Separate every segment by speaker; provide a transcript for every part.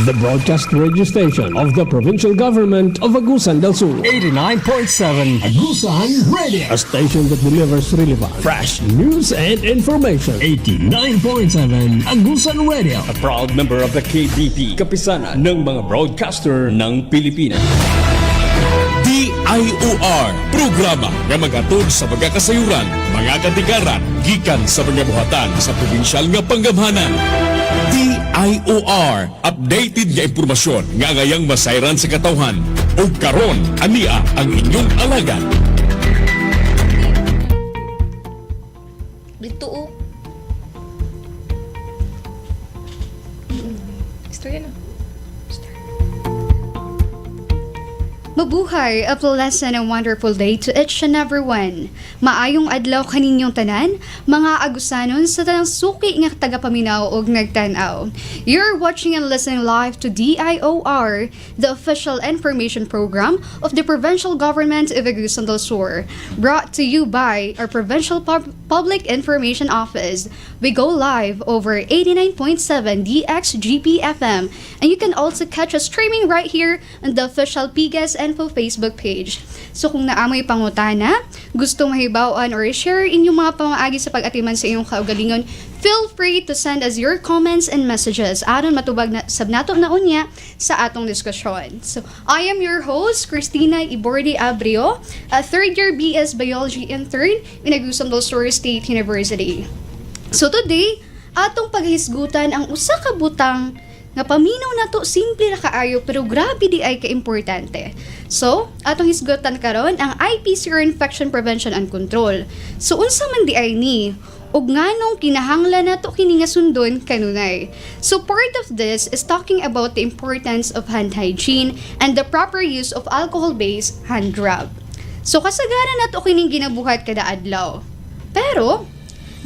Speaker 1: the broadcast radio station of the provincial government of Agusan del Sur.
Speaker 2: 89.7
Speaker 1: Agusan Radio, a station that delivers relevant, fresh news and information.
Speaker 2: 89.7 Agusan Radio,
Speaker 3: a proud member of the KBP, kapisanan ng mga broadcaster ng Pilipinas.
Speaker 4: DIOR, programa nga magatod sa mga kasayuran, mga katigaran, gikan sa mga buhatan sa probinsyal nga panggamhanan. DIOR, updated nga impormasyon nga ngayang masayran sa katawhan. O karon, ania ang inyong alagad.
Speaker 5: Dito o. Istorya na.
Speaker 6: Mabuhay, a pleasant and wonderful day to each and everyone. Maayong adlaw kaninyong tanan, mga Agusanon sa tanang suki nga tagapaminaw og nagtanaw. You're watching and listening live to DIOR, the official information program of the Provincial Government of Agusan del Sur, brought to you by our Provincial Public Information Office. We go live over 89.7 DXGP FM, and you can also catch us streaming right here on the official PGAS Info Facebook page. So kung naamoy pangutana, gusto mahibawan or share inyong mga pamaagi sa pag-atiman sa iyong kaugalingon, feel free to send us your comments and messages aron matubag na sabnato na unya sa atong diskusyon. So I am your host, Cristina Ibordi Abrio, a third-year BS Biology intern in Agusan del Sur State University. So today, atong paghisgutan ang usa ka butang nga paminaw na to simple ra kaayo pero grabe di ay kaimportante. So, atong hisgutan karon ang IPC or Infection Prevention and Control. So unsa man di ay ni ug nganong kinahanglan nato kini nga sundon kanunay. So part of this is talking about the importance of hand hygiene and the proper use of alcohol-based hand rub. So kasagaran nato kining ginabuhat kada adlaw. Pero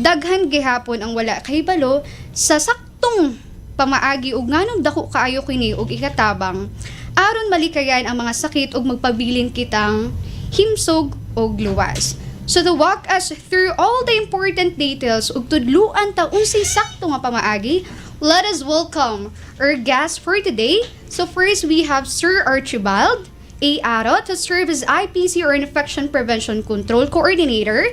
Speaker 6: daghan gihapon ang wala kahibalo sa saktong pamaagi ug nganong dako kaayo kini ug ikatabang aron malikayan ang mga sakit ug magpabilin kitang himsog ug luwas. So to walk us through all the important details ug tudluan ta unsay sakto nga pamaagi, let us welcome our guest for today. So first we have Sir Archibald A. Aro to serve as IPC or Infection Prevention Control Coordinator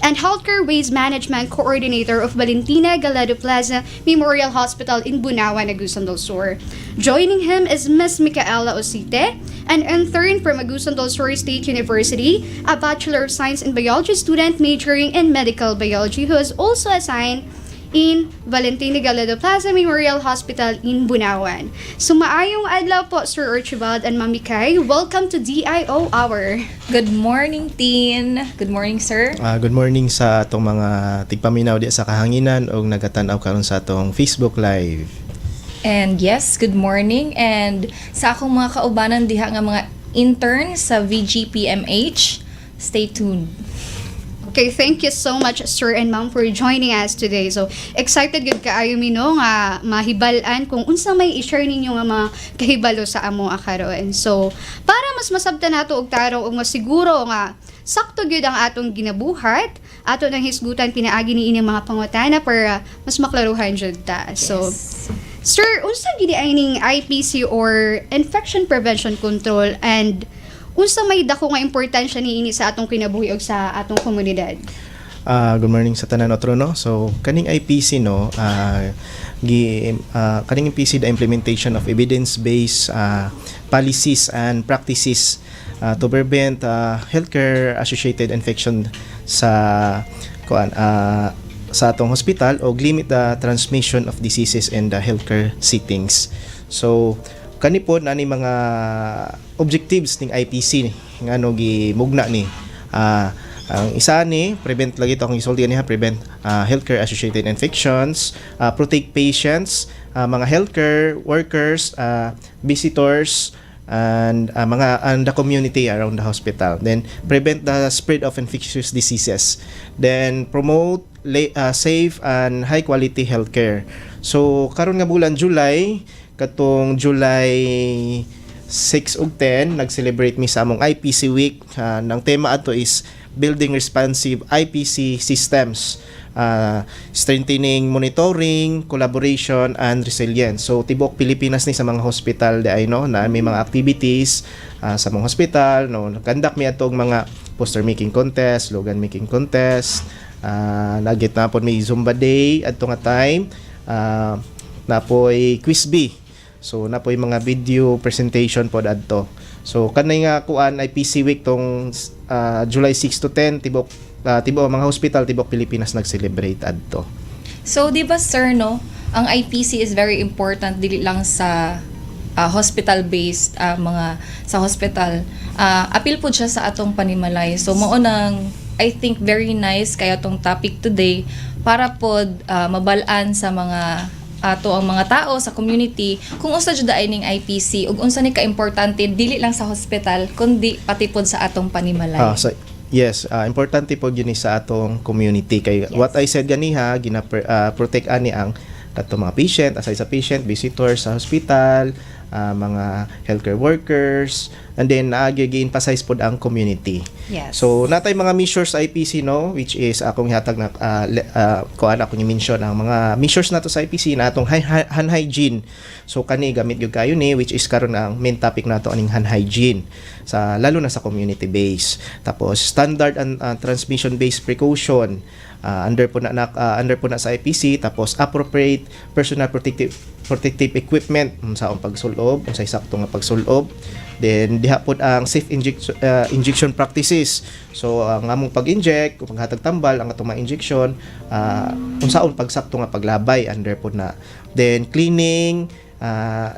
Speaker 6: and Healthcare Waste Management Coordinator of Valentina Gallardo Plaza Memorial Hospital in Bunawan, Agusan del Sur. Joining him is Ms. Micaela Osite, an intern from Agusan del Sur State University, a Bachelor of Science in Biology student majoring in Medical Biology who is also assigned in Valentina Gallardo Plaza Memorial Hospital in Bunawan. So maayong adlaw po, Sir Archibald and Mami Kai. Welcome to DIO Hour.
Speaker 5: Good morning, Teen. Good morning, sir.
Speaker 7: Good morning sa atong mga tigpaminaw di sa kahanginan o nagatanaw karon sa atong Facebook Live.
Speaker 5: And yes, good morning. And sa akong mga kaubanan diha nga mga intern sa VGPMH, stay tuned.
Speaker 6: Okay, thank you so much, Sir and Ma'am, for joining us today. So, excited gud kaayo mi no nga mahibalan kung unsa may i-share ninyo nga mga kahibalo sa amo karon. So, para mas masabtan nato og tarong ug masiguro nga sakto gyud ang atong ginabuhat, ato nang hisgutan pinaagi ni ining mga pangutana para mas maklaruhan jud ta. So, Sir, unsa gid ay ning IPC or Infection Prevention Control and unsa may dako nga importansya niini sa atong kinabuhi ug sa atong komunidad?
Speaker 7: Good morning sa tanan otro no. So kaning IPC no, kaning IPC the implementation of evidence-based policies and practices to prevent healthcare associated infection sa sa atong hospital o limit the transmission of diseases in the healthcare settings. So kani po na ni mga objectives ning IPC ngano gimugna ni ang isa ni prevent lagi to akong isulti niya prevent healthcare associated infections, protect patients, mga healthcare workers, visitors and the community around the hospital, then prevent the spread of infectious diseases, then promote safe and high quality healthcare. So karon nga bulan July, katong July 6 ug 10 nag-celebrate mi sa among IPC week. Nang tema ato is building responsive IPC systems strengthening monitoring, collaboration, and resilience. So tibok Pilipinas ni sa mga hospital di ay no na may mga activities sa mga hospital no conduct mi atong mga poster making contest, slogan making contest, nagit na po may Zumba Day adto nga time, napoy quiz bee. So napoy mga video presentation pod adto. So kanay nga kuan ay PC week tong July 6 to 10 tibok mga hospital tibok Pilipinas nag-celebrate adto.
Speaker 5: So, di ba sir, no, ang IPC is very important dili lang sa hospital-based mga sa hospital. Appeal po siya sa atong panimalay. So, mao nang I think very nice kaya tong topic today para pod mabalaan sa mga ato ang mga tao sa community kung unsa jud ay ning IPC ug unsa ni ka-importante dili lang sa hospital kundi pati pod sa atong panimalay.
Speaker 7: So, yes, importante po yun sa atong community kay what I said ganiha protect ani ang ato mga patient, aside sa patient, visitors sa hospital, mga healthcare workers, and then gi-emphasize pod ang community.
Speaker 5: Yes.
Speaker 7: So natay mga measures sa IPC no which is akong hatag na kuan ako ni mention ang mga measures nato sa IPC na atong hand hygiene. So kani gamit gyud kayo ni which is karon ang main topic nato aning hand hygiene sa lalo na sa community base. Tapos standard and transmission based precaution under po na sa IPC. Tapos appropriate personal protective equipment unsaong pagsulob unsay sakto nga pagsulob. Then diha pod ang safe injection practices. So ang among pag-inject kung paghatag tambal ang atong mga injection unsaon pagsakto nga paglabay under pod na. Then cleaning,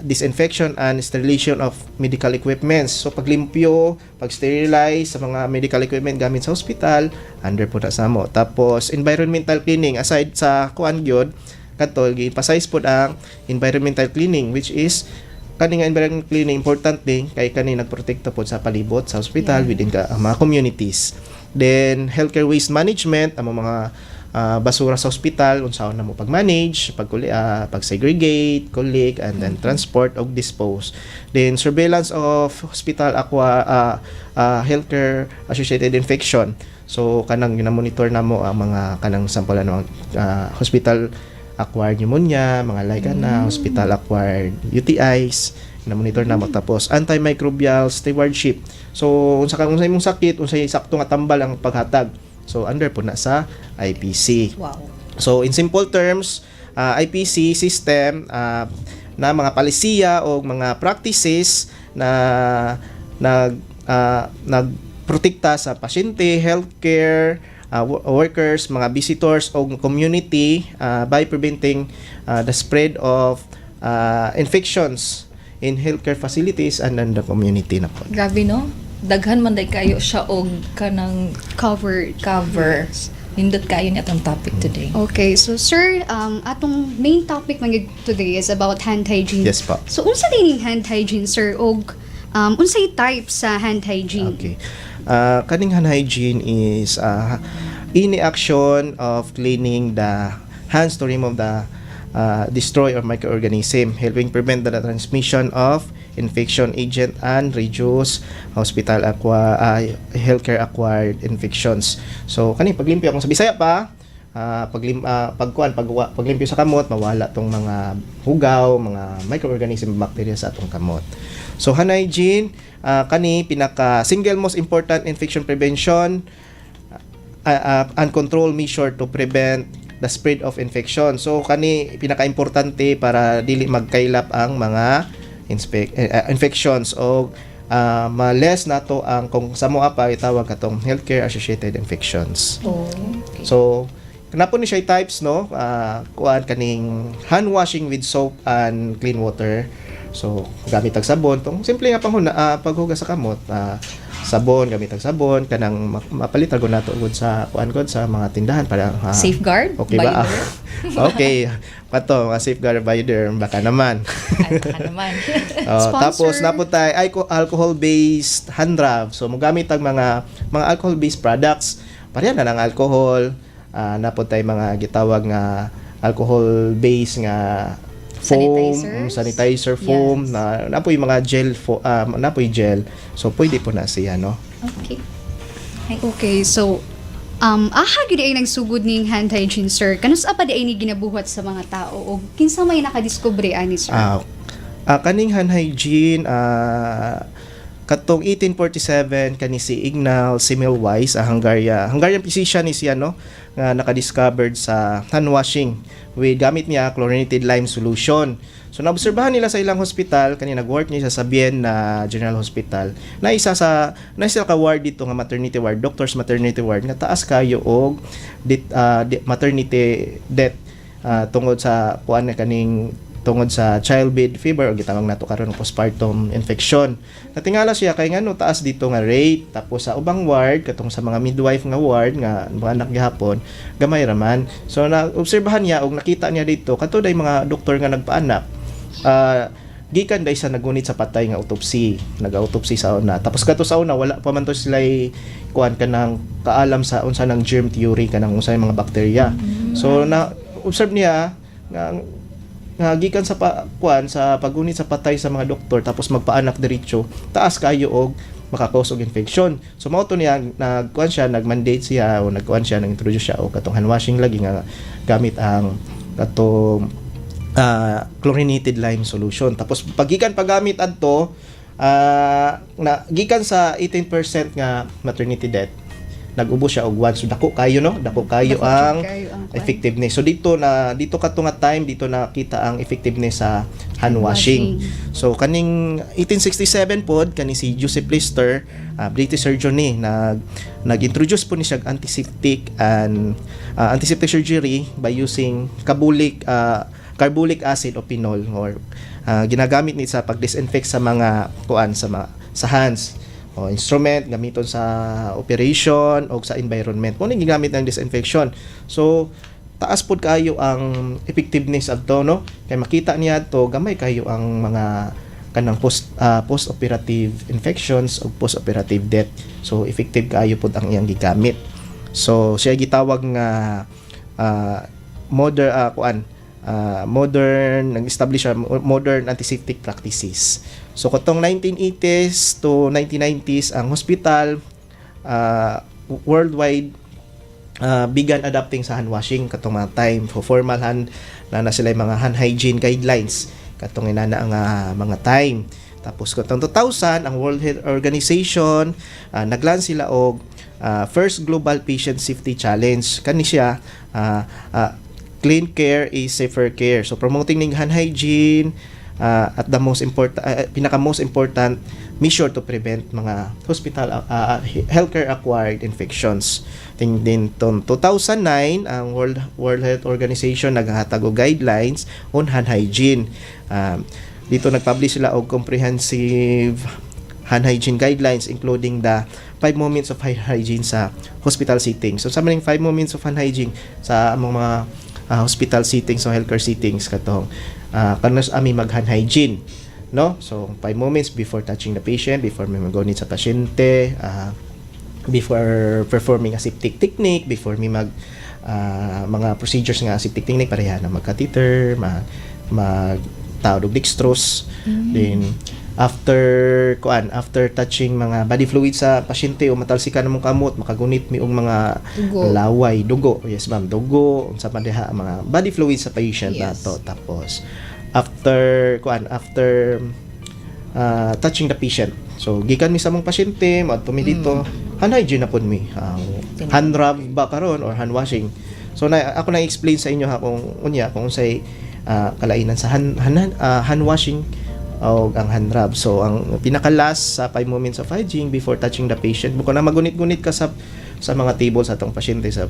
Speaker 7: disinfection and sterilization of medical equipments. So paglimpyo, pag-sterilize sa mga medical equipment gamit sa hospital under po na samo. Tapos environmental cleaning aside sa kuan gyud kadto gi-emphasize pod ang environmental cleaning which is kani nga environmental cleaning important din kay kani nagprotekta pod sa palibot sa hospital within mga communities. Then healthcare waste management ang mga basura sa hospital unsaon na mo pag-manage, pag-segregate, collect and then transport o dispose. Then surveillance of hospital healthcare associated infection. So kanang gina-monitor namo ang mga kanang sample ng hospital acquired pneumonia, mga like na hospital acquired UTIs, na-monitor namo. Tapos antimicrobial stewardship. So unsa imong sakit, unsay sakto nga tambal ang paghatag. So under po na sa IPC.
Speaker 5: Wow.
Speaker 7: So in simple terms, IPC system na mga palisiya o mga practices na nagprotekta sa pasyente, healthcare workers, mga visitors o community by preventing the spread of infections in healthcare facilities and in the community na po.
Speaker 5: Grabe no? Daghan man day kayo siya og kanang cover. Nindot kayo ni atong topic today.
Speaker 6: Okay, so sir, atong main topic man today is about hand hygiene.
Speaker 7: Yes po.
Speaker 6: So unsa dining hand hygiene sir og unsay type sa hand hygiene?
Speaker 7: Okay. Kaning hand hygiene is any action of cleaning the hands to remove the destroy or microorganism, helping prevent the transmission of infection agent and reduce hospital healthcare acquired infections. So kani paglimpyo kung sa Bisaya pa paglimpyo sa kamot mawala tong mga hugaw, mga microorganism, bacteria sa atong kamot. So hand hygiene kani pinaka single most important infection prevention and control measure to prevent the spread of infection. So kani pinaka-importante para dili magkailap ang mga infections o ma-less nato ang kung sa mo pa itawag katong healthcare associated infections.
Speaker 5: Okay.
Speaker 7: So kanapon ni siya types no kuan kaning hand washing with soap and clean water. So gamit ang sabon tong simple nga paghugas sa kamot, sabon gamit ang sabon kanang mapalit ra gud nato gud sa kuan gud sa mga tindahan para
Speaker 5: safeguard
Speaker 7: okay ba? Okay pato mga safeguard by there baka naman. Tapos naputay alcohol based hand rub. So mogamit ang mga alcohol based products pareha na ng alcohol, naputay mga gitawag nga alcohol based nga foam, sanitizer foam, yes. Napoy mga gel napoy gel. So pwede po na siya no.
Speaker 6: Okay, so Aha gyud ay nagsugod ning hand hygiene, sir. Kanus pa di ay ni ginabuhat sa mga tao o kinsa may nakadiskubre ani, sir?
Speaker 7: Kaning hand hygiene, katong 1847 kani si Ignal Semmelweis, Hungarian physician ni siya, no, nga nakadiscovered sa hand washing with gamit niya chlorinated lime solution. So naobserbahan nila sa ilang hospital kani nag-work niya sa Vienna General Hospital na isa ka ward dito nga maternity ward, doctor's maternity ward nga taas kayo og maternity death tungod sa tungod sa childbed fever o gitawag nato karon postpartum infection. Natingala siya kay ngano taas dito nga rate, tapos sa ubang ward katong sa mga midwife nga ward nga mga anak gihapon gamay raman. So na-obserbahan niya og nakita niya dito kato day mga doktor nga nagpaanak gikan day sa nagunit sa patay nga autopsy, nag-autopsy sa una. Tapos kato sa una wala pa man to sila kuan kanang kaalam sa unsa nang germ theory kanang unsa mga bakterya. So na observe niya nga gikan sa sa pagunit sa patay sa mga doktor tapos magpaanak diretso taas kayo og makakause og infection. So mao to niya nag-mandate siya o nag-introduce siya og katong hand washing lagi nga gamit ang katong chlorinated lime solution. Tapos pagikan paggamit adto na gikan sa 18% nga maternity death nag-ubo siya og 1, so dako kayo ang effectiveness. So dito kato nga time dito nakita ang effectiveness sa hand washing. So kaning 1867 pod kani si Joseph Lister, British surgeon ni nag-introduce po ni siya antiseptic surgery by using carbolic acid o phenol or ginagamit ni sa pag-disinfect sa mga sa hands o instrument gamiton sa operation o sa environment. Kung gigamit ng disinfection. So taas pod kayo ang effectiveness adto, no? Kay makita niya to gamay kayo ang mga kanang post-operative infections o post-operative death. So effective kayo pod ang iyang gigamit. So siya gitawag nga nag-establish modern antiseptic practices. So katong 1980s to 1990s ang hospital worldwide began adapting sa hand washing katong mga time for formal hand na sila mga hand hygiene guidelines katong inana ang mga time. Tapos katong 2000 ang World Health Organization naglan sila og first global patient safety challenge. Kani siya clean care is safer care. So promoting ning hand hygiene at the most important most important measure to prevent mga hospital healthcare acquired infections. Din 2009 ang World Health Organization naghatag og guidelines on hand hygiene. Dito nagpublish sila og comprehensive hand hygiene guidelines including the 5 moments of hygiene sa hospital setting. So sa maning 5 moments of hand hygiene sa among mga hospital settings o healthcare settings katong kanos ami mag-hand hygiene, no? So 5 moments before touching the patient, before may magunit sa pasyente, before performing aseptic technique, before may mga procedures nga aseptic technique pareha na mag-catheter, mag-tawag og dextrose. Then after touching mga body fluids sa pasyente o matalsikan namong kamot, makagunit mi og mga laway, dugo. Yes ma'am, dugo unsa man diha mga body fluids sa patient nato. Tapos after touching the patient, so gikan mi sa mong pasyente moadto mi dito hand hygiene na pud mi, hand rub ba karon or hand washing. So ako na explain sa inyo kung unsay kalainan sa hand washing o ang hand rub. So ang pinaka-last sa 5 moments of hygiene before touching the patient, bukod na magunit-gunit ka sa mga table sa atong pasyente, sa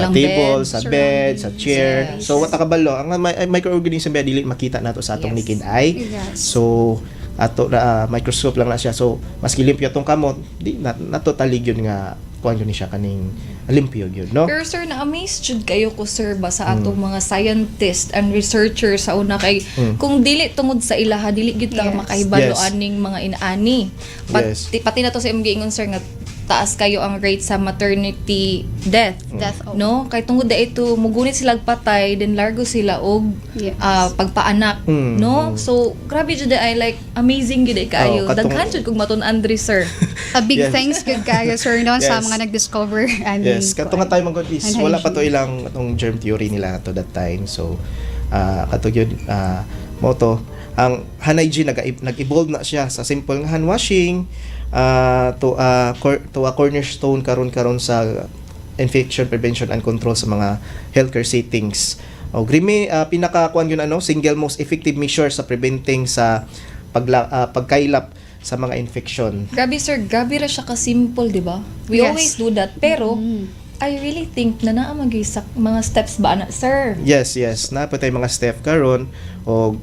Speaker 7: table, sa bed, sa chair. So what kabalo ang microorganism ba dili makita nato sa atong naked eye. So ato microscope lang na siya. So maski limpyo tong kamot, di nato talig yun nga kuan yun siya kaning limpyo yun, no?
Speaker 5: Pero sir, na-amaze jud kayo ko sir ba sa atong mga scientists and researchers sa una kay kung dili tungod sa ilaha dili gyud ta makahibalo aning mga inaani. Pati na to sa imong giingon sir nga taas kayo ang rate sa maternity death.
Speaker 6: Death, oh.
Speaker 5: No? Kay tungod da ito, mugunit sila patay, then largo sila og
Speaker 6: Yes.
Speaker 5: pagpaanak. No? So, grabe jud ay like amazing gid kayo.
Speaker 7: Oh, katong-
Speaker 5: Daghan jud kung matun Andre sir.
Speaker 6: A big
Speaker 7: Yes.
Speaker 6: thanks good kayo, sir, no, sa
Speaker 7: Yes.
Speaker 6: mga nag-discover.
Speaker 7: Yes, kato nga tayo mga is
Speaker 6: And
Speaker 7: wala pa to
Speaker 6: hygiene.
Speaker 7: ilang atong germ theory nila to that time. So kato yun mo to ang hand hygiene nag-evolve na siya sa simple nga hand washing to a cornerstone karon sa infection prevention and control sa mga healthcare settings. O grimi pinakakuan yun single most effective measure sa preventing sa pagkailap sa mga infection.
Speaker 5: Grabe sir, grabe ra siya ka-simple, di ba? We
Speaker 6: Yes.
Speaker 5: always do that. Pero, I really think na naamagay sa mga steps ba na, sir?
Speaker 7: Yes, napatay mga step karon o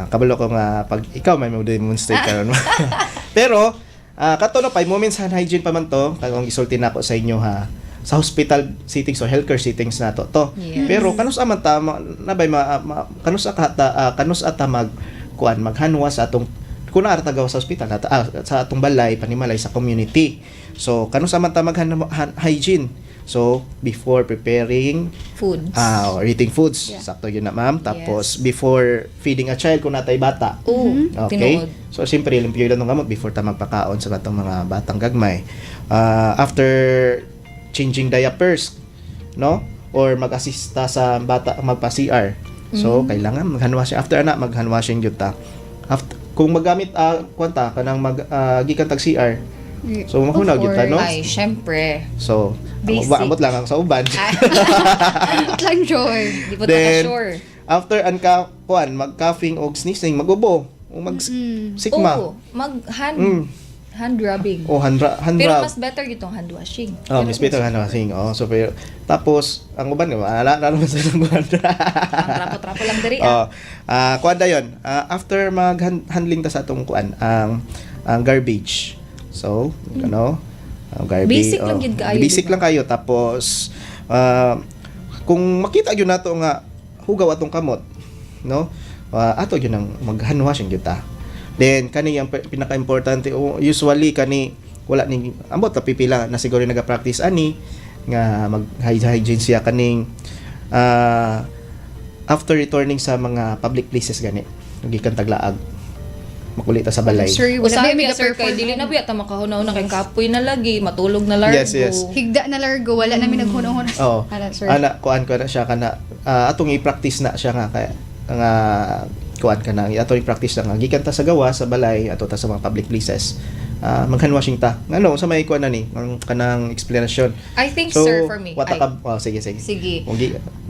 Speaker 7: kabalo ko nga pag ikaw may mo-demonstrate karon. Pero kato na 5 moments hand hygiene pa man to kung isulti nako sa inyo ha sa hospital settings o healthcare settings nato to.
Speaker 5: Yes.
Speaker 7: Pero kanus man ta nabay kanus ata maghanwa sa atong kung naartagaw sa ospital sa atong balay panimalay sa community. So kanus man ta hygiene. So, before preparing
Speaker 5: Foods.
Speaker 7: or eating foods,
Speaker 5: Yeah.
Speaker 7: sakto yun na ma'am. Tapos, before feeding a child kung natay bata.
Speaker 5: Oo,
Speaker 7: Okay?
Speaker 5: tinuod.
Speaker 7: So, siyempre, limpyo yun ng gamot before ta magpakaon sa batang mga batang gagmay. After changing diapers, no? Or mag-assista sa bata magpa-CR. So, kailangan mag-handwashing. After anak, mag-handwashing yun ta. Kung magamit, kwanta, kanang gikan tag-CR, so, mahunaw yun ta, no?
Speaker 5: Ay, syempre.
Speaker 7: So,
Speaker 5: Basic.
Speaker 7: ambot lang ang sa uban.
Speaker 6: Ambot lang, Joy.
Speaker 5: Di po
Speaker 7: Then,
Speaker 5: sure.
Speaker 7: after mag-coughing o sneezing, mag-ubo, o mag-sikma.
Speaker 5: Oo, hand rubbing.
Speaker 7: O hand
Speaker 5: Pero
Speaker 7: rub.
Speaker 5: mas better itong hand washing.
Speaker 7: Oh, mas better hand washing. Oh, so pero tapos ang uban wala naman sa ng
Speaker 5: Ang trapo-trapo lang diri.
Speaker 7: Oh, kuan dayon. After mag-handling ta sa atong kuan ang garbage. So, garbage.
Speaker 5: Basic lang yun kaayo,
Speaker 7: Basic
Speaker 5: diba?
Speaker 7: lang kayo tapos kung makita gyud nato nga hugaw atong kamot, no? Ato gyud ang mag-hand washing gyud ta. Then kani ang pinaka-importante usually kani wala ning ambot ta pipila na siguro naga-practice ani nga mag-hygiene siya kaning after returning sa mga public places gani gikan taglaag makulita sa balay.
Speaker 6: Sir, wala
Speaker 5: Usahay
Speaker 6: na
Speaker 5: biya sir kay dili na biya ta makahunaw na kay kapoy na lagi, matulog na largo.
Speaker 7: Yes, yes.
Speaker 6: Higda na largo, wala namin naghunong-hunong.
Speaker 7: Oh.
Speaker 6: Sir.
Speaker 7: Kuan ko na siya kana atong i-practice na siya nga kaya nga kuan ka na atong i-practice na nga gikan ta sa gawa sa balay ato ta sa mga public places. Mag-hand washing ta. Ngano sa may kuan na ni ang kanang explanation.
Speaker 5: I think sir for me.
Speaker 7: Wata
Speaker 5: Ay,
Speaker 7: ka sige.
Speaker 5: sige.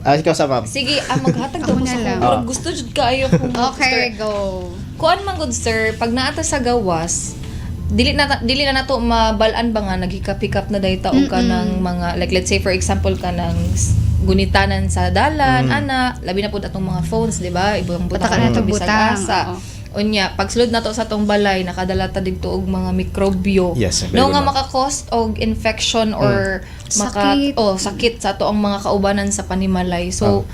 Speaker 7: Ikaw sa ma'am.
Speaker 5: Sige, maghatag daw
Speaker 6: Ako
Speaker 5: ko
Speaker 6: na
Speaker 5: sa
Speaker 6: lang.
Speaker 5: kung gusto jud kaayo kung
Speaker 6: Okay, go.
Speaker 5: Kuan man good sir, pag naata sa gawas, dili na nato mabalaan ba nga nagika-pick up na dayta og kanang mga like let's say for example kanang gunitanan sa dalan, ana, labi na pud atong mga phones, di ba? Ibang
Speaker 6: Pataka
Speaker 5: butang
Speaker 6: na to
Speaker 5: bisag
Speaker 6: butang,
Speaker 5: asa.
Speaker 6: oo.
Speaker 5: Unya, pag sulod nato sa tong balay, nakadala ta didto og mga mikrobyo.
Speaker 7: Yes, very
Speaker 5: No nga
Speaker 7: good, ma'am.
Speaker 5: maka-cause og infection or
Speaker 6: Sakit.
Speaker 5: sakit sa ato ang mga kaubanan sa panimalay. So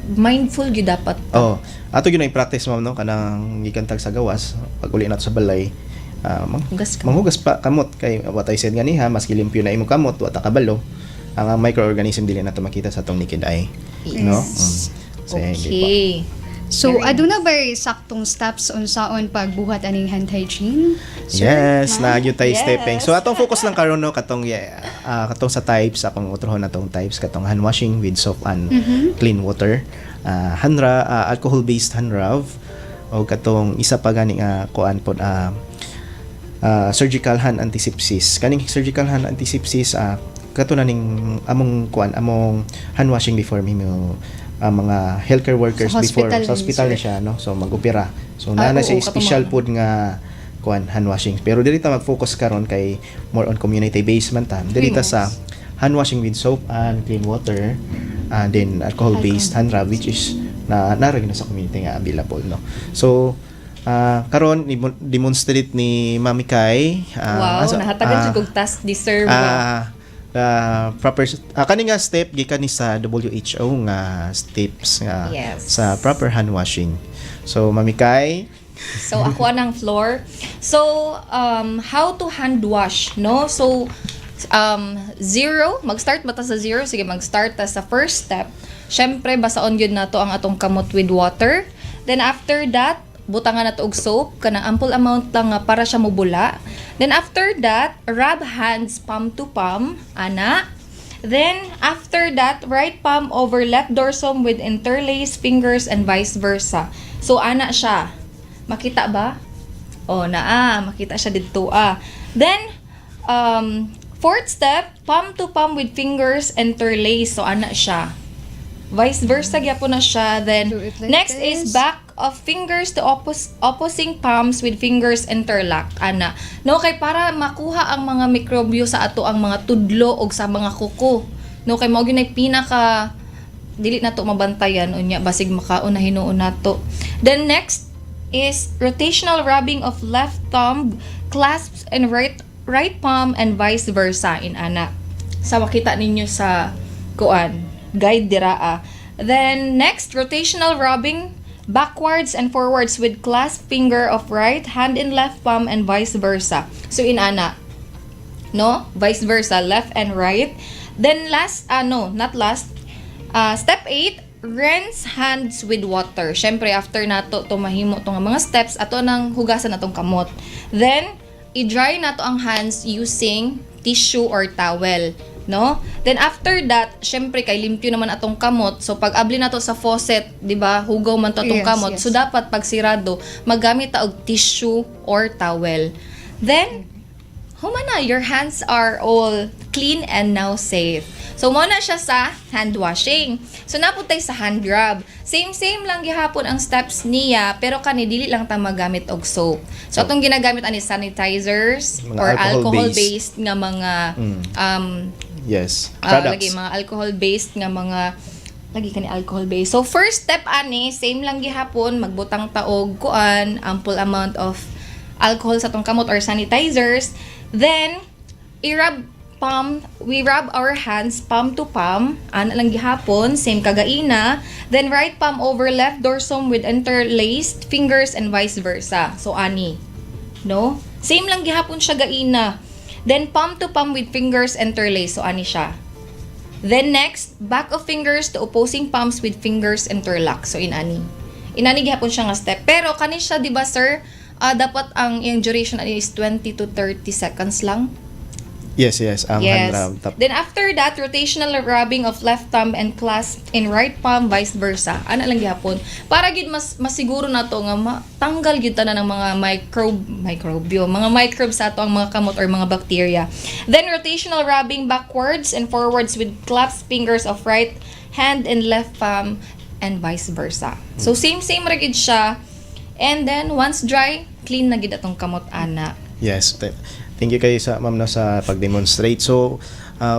Speaker 5: mindful gyud dapat.
Speaker 7: Oh, ato gyud na i-practice ma'am no kanang gikan tag sa gawas pag uli nato sa balay.
Speaker 5: Hugas ka.
Speaker 7: Manghugas pa kamot kay what I said ganiha maski limpyo na imong kamot wa ta kabalo. Ang microorganism dili nato makita sa atong naked eye. No? So, hindi pa.
Speaker 5: Okay.
Speaker 6: So,
Speaker 5: Very
Speaker 6: aduna ba saktong steps unsaon pagbuhat aning hand hygiene? Sir?
Speaker 7: Yes, na gyud tay
Speaker 5: Yes.
Speaker 7: stepping. So atong focus lang karon no katong katong sa types akong utrohon natong types katong hand washing with soap and clean water. Alcohol based hand rub o katong isa pa gani nga kuan pod surgical hand antisepsis. Kaning surgical hand antisepsis kato na ning among hand washing before mo mga healthcare workers
Speaker 6: Sa
Speaker 7: before
Speaker 6: hospital
Speaker 7: sa hospital
Speaker 6: sir.
Speaker 7: na siya no so mag-opera so na
Speaker 5: oo,
Speaker 7: siya special
Speaker 5: katong-
Speaker 7: food nga hand washing pero dili ta mag-focus karon kay more on community based man ta dili ta sa hand washing with soap and clean water and then alcohol based hand rub which is narag na sa community nga available no so karon demonstrate ni Mami Kai
Speaker 5: Wow, nahatagan jud kog task deserve.
Speaker 7: proper kani nga step gikan ni sa WHO nga steps nga
Speaker 5: Yes.
Speaker 7: sa proper hand washing. So Mami Kai,
Speaker 5: So ako ng floor. So how to hand wash, no? So zero, mag-start ba ta sa zero? Sige, mag-start ta sa first step. Syempre basaon gyud nato ang atong kamot with water. Then after that, butangan nato og soap kanang ample amount lang nga para siya mobula. Then after that, rub hands palm to palm, ana. Then after that, right palm over left dorsum with interlaced fingers and vice versa. So ana siya. Makita ba? Oh, makita siya dito Then fourth step, palm to palm with fingers interlaced. So ana siya. Vice versa gyapon na siya. Then
Speaker 6: Do it like
Speaker 5: next
Speaker 6: this.
Speaker 5: is back of fingers to opposing palms with fingers interlocked. Ana. No, kay para makuha ang mga mikrobyo sa ato ang mga tudlo o sa mga kuko. No, kay mao gyud ay pinaka dili na to mabantayan unya basig makaon na hinuon nato. Then next is rotational rubbing of left thumb clasps and right palm and vice versa in ana. Sa makita ninyo sa kuan guide dira. Then next, rotational rubbing backwards and forwards with clasp finger of right hand in left palm and vice versa. So in ana, no, vice versa, left and right. Then last, not last. Step 8, rinse hands with water. Syempre after nato to mahimo tong mga steps, ato nang hugasan natong kamot. Then i-dry nato ang hands using tissue or towel. No? Then after that, syempre kay limpyo naman atong kamot. So pag abli nato sa faucet, 'di ba? Hugaw man to atong
Speaker 6: Yes,
Speaker 5: kamot.
Speaker 6: yes.
Speaker 5: So dapat pag sirado, maggamit ta og tissue or towel. Then humana, your hands are all clean and now safe. So mo na siya sa hand washing. So naputay sa hand rub. Same lang gihapon ang steps niya, pero kani dili lang ta magamit og soap. So atong ginagamit ani sanitizers
Speaker 7: Mga
Speaker 5: or
Speaker 7: alcohol-based.
Speaker 5: alcohol-based nga mga
Speaker 7: Yes.
Speaker 5: lagi
Speaker 7: Products.
Speaker 5: mga alcohol-based nga mga lagi kani alcohol-based. So first step ani, same lang gihapon, magbutang taog kuan, ample amount of alcohol sa tong kamot or sanitizers. Then we rub our hands palm to palm, ana lang gihapon, same kagaina. Then right palm over left dorsum with interlaced fingers and vice versa. So ani, no? Same lang gihapon siya gaina. Then palm to palm with fingers interlaced. So ani siya. Then next, back of fingers to opposing palms with fingers interlocked. So inani. Inani gihapon siya nga step. Pero kani siya, di ba sir, dapat ang yung duration ani is 20 to 30 seconds lang.
Speaker 7: Yes. Ang hand rub.
Speaker 5: Then after that, rotational rubbing of left thumb and clasp in right palm, vice versa. Ana lang gihapon. Para gid mas masiguro na to nga matanggal gid tanan ng mga mga microbes sa ato ang mga kamot or mga bacteria. Then rotational rubbing backwards and forwards with clasped fingers of right hand and left palm and vice versa. So same ra gid siya. And then once dry, clean na gid atong kamot ana.
Speaker 7: Yes. Thank you kayo sa ma'am no sa pag-demonstrate. So,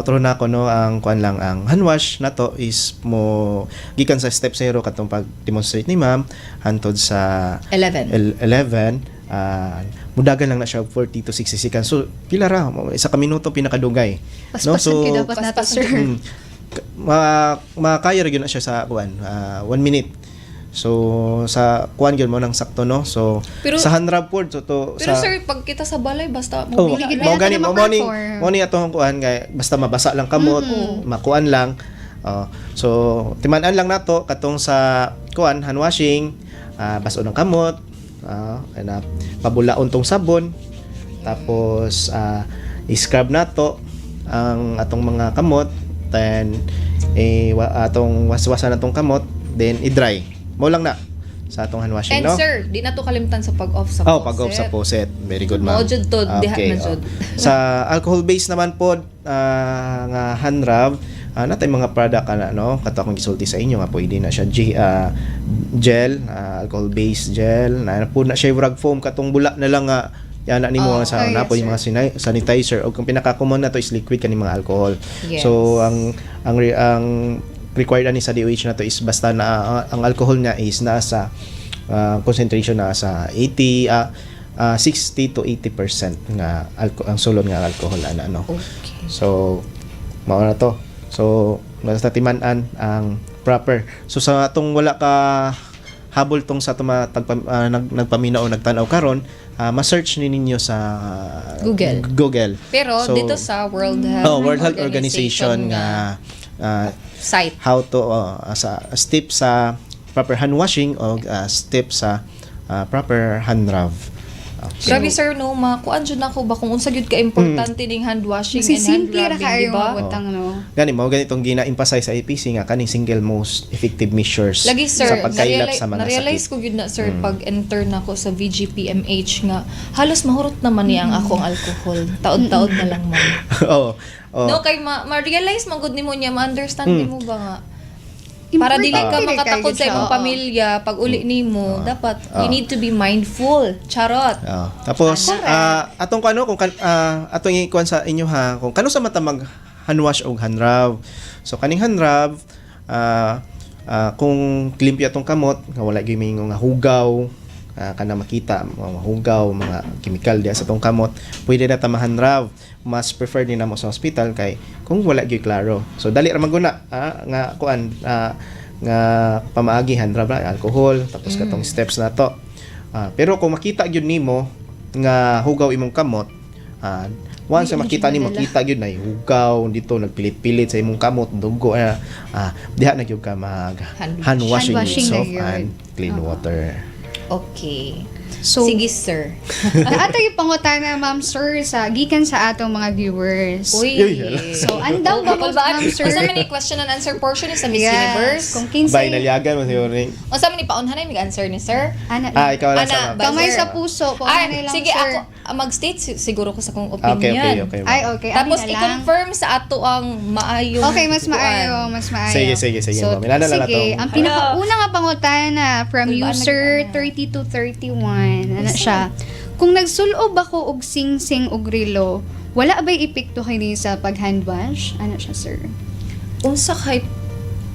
Speaker 7: turo na ako no ang kuan lang ang hand wash nato is mo gikan sa step 0 katong pag-demonstrate ni ma'am hantod sa
Speaker 5: 11.
Speaker 7: 11 mudagan lang na siya 40 to 60 seconds. So, pila ra isa ka minuto pinakadugay.
Speaker 6: Paspasan kayo dapat nato, sir.
Speaker 7: Makaya ra gyud na siya sa kuan 1 minute. So sa kuan gyud mo nang sakto no. So
Speaker 5: Pero-
Speaker 7: sa hand rub pod so to
Speaker 5: Pero
Speaker 7: sa
Speaker 5: sir, pag kita sa balay, basta
Speaker 7: Oh,
Speaker 5: mobili
Speaker 7: mo gani mo ni
Speaker 6: ma-perform.
Speaker 7: mo ni atong kuan kay basta mabasa lang kamot, makuan lang. So timan-an lang nato katong sa kuan hand washing, baso ng kamot, na pabulaon tong sabon. Tapos i-scrub nato ang atong mga kamot, then atong waswasan natong kamot, then i-dry. Mo lang na sa atong hand washing,
Speaker 5: And
Speaker 7: no?
Speaker 5: sir, di na to kalimtan sa pag-off sa faucet.
Speaker 7: Pag-off sa faucet. Very good, ma'am.
Speaker 5: Mao jud to, diha na jud.
Speaker 7: Sa alcohol-based naman po, nga hand rub, natay mga product no? Kato akong gisulti sa inyo nga pwede na siya gel, alcohol-based gel, na po na siya rug foam katong bula na lang nga yan na nimo sa
Speaker 6: yes,
Speaker 7: na po yung
Speaker 6: sir.
Speaker 7: mga sanitizer o kung pinaka-common na to is liquid kani mga alcohol.
Speaker 5: Yes.
Speaker 7: So ang required ani sa DOH na to is basta na ang alcohol niya is nasa concentration na sa 60 to 80% nga ang sulod nga alcohol ano.
Speaker 5: Okay.
Speaker 7: So mao na to. So basta timan-an ang proper. So sa atong wala ka habol tong sa nagpaminaw o nagtanaw karon, ma-search ni ninyo sa Google.
Speaker 5: Pero
Speaker 7: So,
Speaker 5: dito sa World Health,
Speaker 7: World Health Organization nga
Speaker 5: site.
Speaker 7: how to sa step sa proper hand washing o step sa proper hand rub. Okay.
Speaker 5: Grabe sir, no, makuan jud nako ba kung unsa gyud ka importante ning hand washing and hand
Speaker 6: Simple ra
Speaker 5: rubbing,
Speaker 6: kayo
Speaker 5: di ba?
Speaker 6: mabutang no.
Speaker 7: Gani mo ganitong gina-emphasize sa APC nga kaning single most effective measures
Speaker 5: Lagi sir,
Speaker 7: sa pagkailap sa mga
Speaker 5: na-realize
Speaker 7: sakit.
Speaker 5: ko yun na sir pag enter na ko sa VGPMH nga halos mahurot naman niya ang akong alcohol. Taod-taod na lang man.
Speaker 7: Oo. Oo.
Speaker 5: No, kay ma-realize man gud nimo niya, ma-understand nimo ba nga. Para dili ka
Speaker 6: Importante
Speaker 5: makatakod
Speaker 6: kayo
Speaker 5: sa imong
Speaker 6: siya.
Speaker 5: pamilya pag uli nimo, dapat you need to be mindful. Charot.
Speaker 7: Tapos atong kung atong ikuan sa inyo ha kung kano sa mata mag hand wash og hand rub. So kaning hand rub kung limpyo atong kamot nga wala gyud mingo nga hugaw kana makita mga hugaw mga chemical diya sa atong kamot, pwede na ta ma-hand rub. Mas prefer din namo sa hospital kay kung wala gyud klaro. So dali ra maguna nga kuan nga pamaagi hand rub na alcohol tapos katong steps na to. Pero kung makita gyud nimo nga hugaw imong kamot, once na makita nimo kita gyud na hugaw dito nagpilit-pilit sa imong kamot dugo diha na gyud ka mag hand washing
Speaker 6: Hand washing
Speaker 7: with
Speaker 6: na
Speaker 7: soap
Speaker 6: gyud.
Speaker 7: and clean water.
Speaker 5: Okay.
Speaker 6: So,
Speaker 5: Sige sir.
Speaker 6: Naato yung pangutana, ma'am sir, sa gikan sa atong mga viewers.
Speaker 5: Uy.
Speaker 6: So, andaw ba mo,
Speaker 5: Ba?
Speaker 6: ma'am sir?
Speaker 5: Unsa man ni question and answer portion ni sa Miss
Speaker 6: Yes.
Speaker 5: Universe?
Speaker 6: Kung kinsa
Speaker 7: Bay naliagan mo siguro ni.
Speaker 5: Unsa man ni paunhanay mig answer ni sir?
Speaker 6: ana,
Speaker 7: Ikaw lang
Speaker 5: Ana,
Speaker 7: sa
Speaker 5: ba-
Speaker 6: kamay
Speaker 5: sir.
Speaker 6: sa puso, kung
Speaker 5: Ay,
Speaker 6: ano lang,
Speaker 5: sige
Speaker 6: sir.
Speaker 5: ako mag-state siguro ko sa kong opinion.
Speaker 7: Okay.
Speaker 6: Ay, okay.
Speaker 5: Tapos
Speaker 6: amin na lang.
Speaker 5: i-confirm sa ato ang maayong
Speaker 6: Okay, mas
Speaker 5: kuan.
Speaker 6: maayo, mas maayo.
Speaker 7: Sige.
Speaker 6: So,
Speaker 7: Milala na
Speaker 6: sige,
Speaker 7: to.
Speaker 6: ang pinakauna nga pangutana from
Speaker 5: Diba,
Speaker 6: user
Speaker 5: nag-
Speaker 6: 3231. Ano siya? Kung nagsulob ako og sing-sing og relo, wala ba'y epekto kini sa pag-hand wash? Ano siya, sir?
Speaker 5: Unsa kay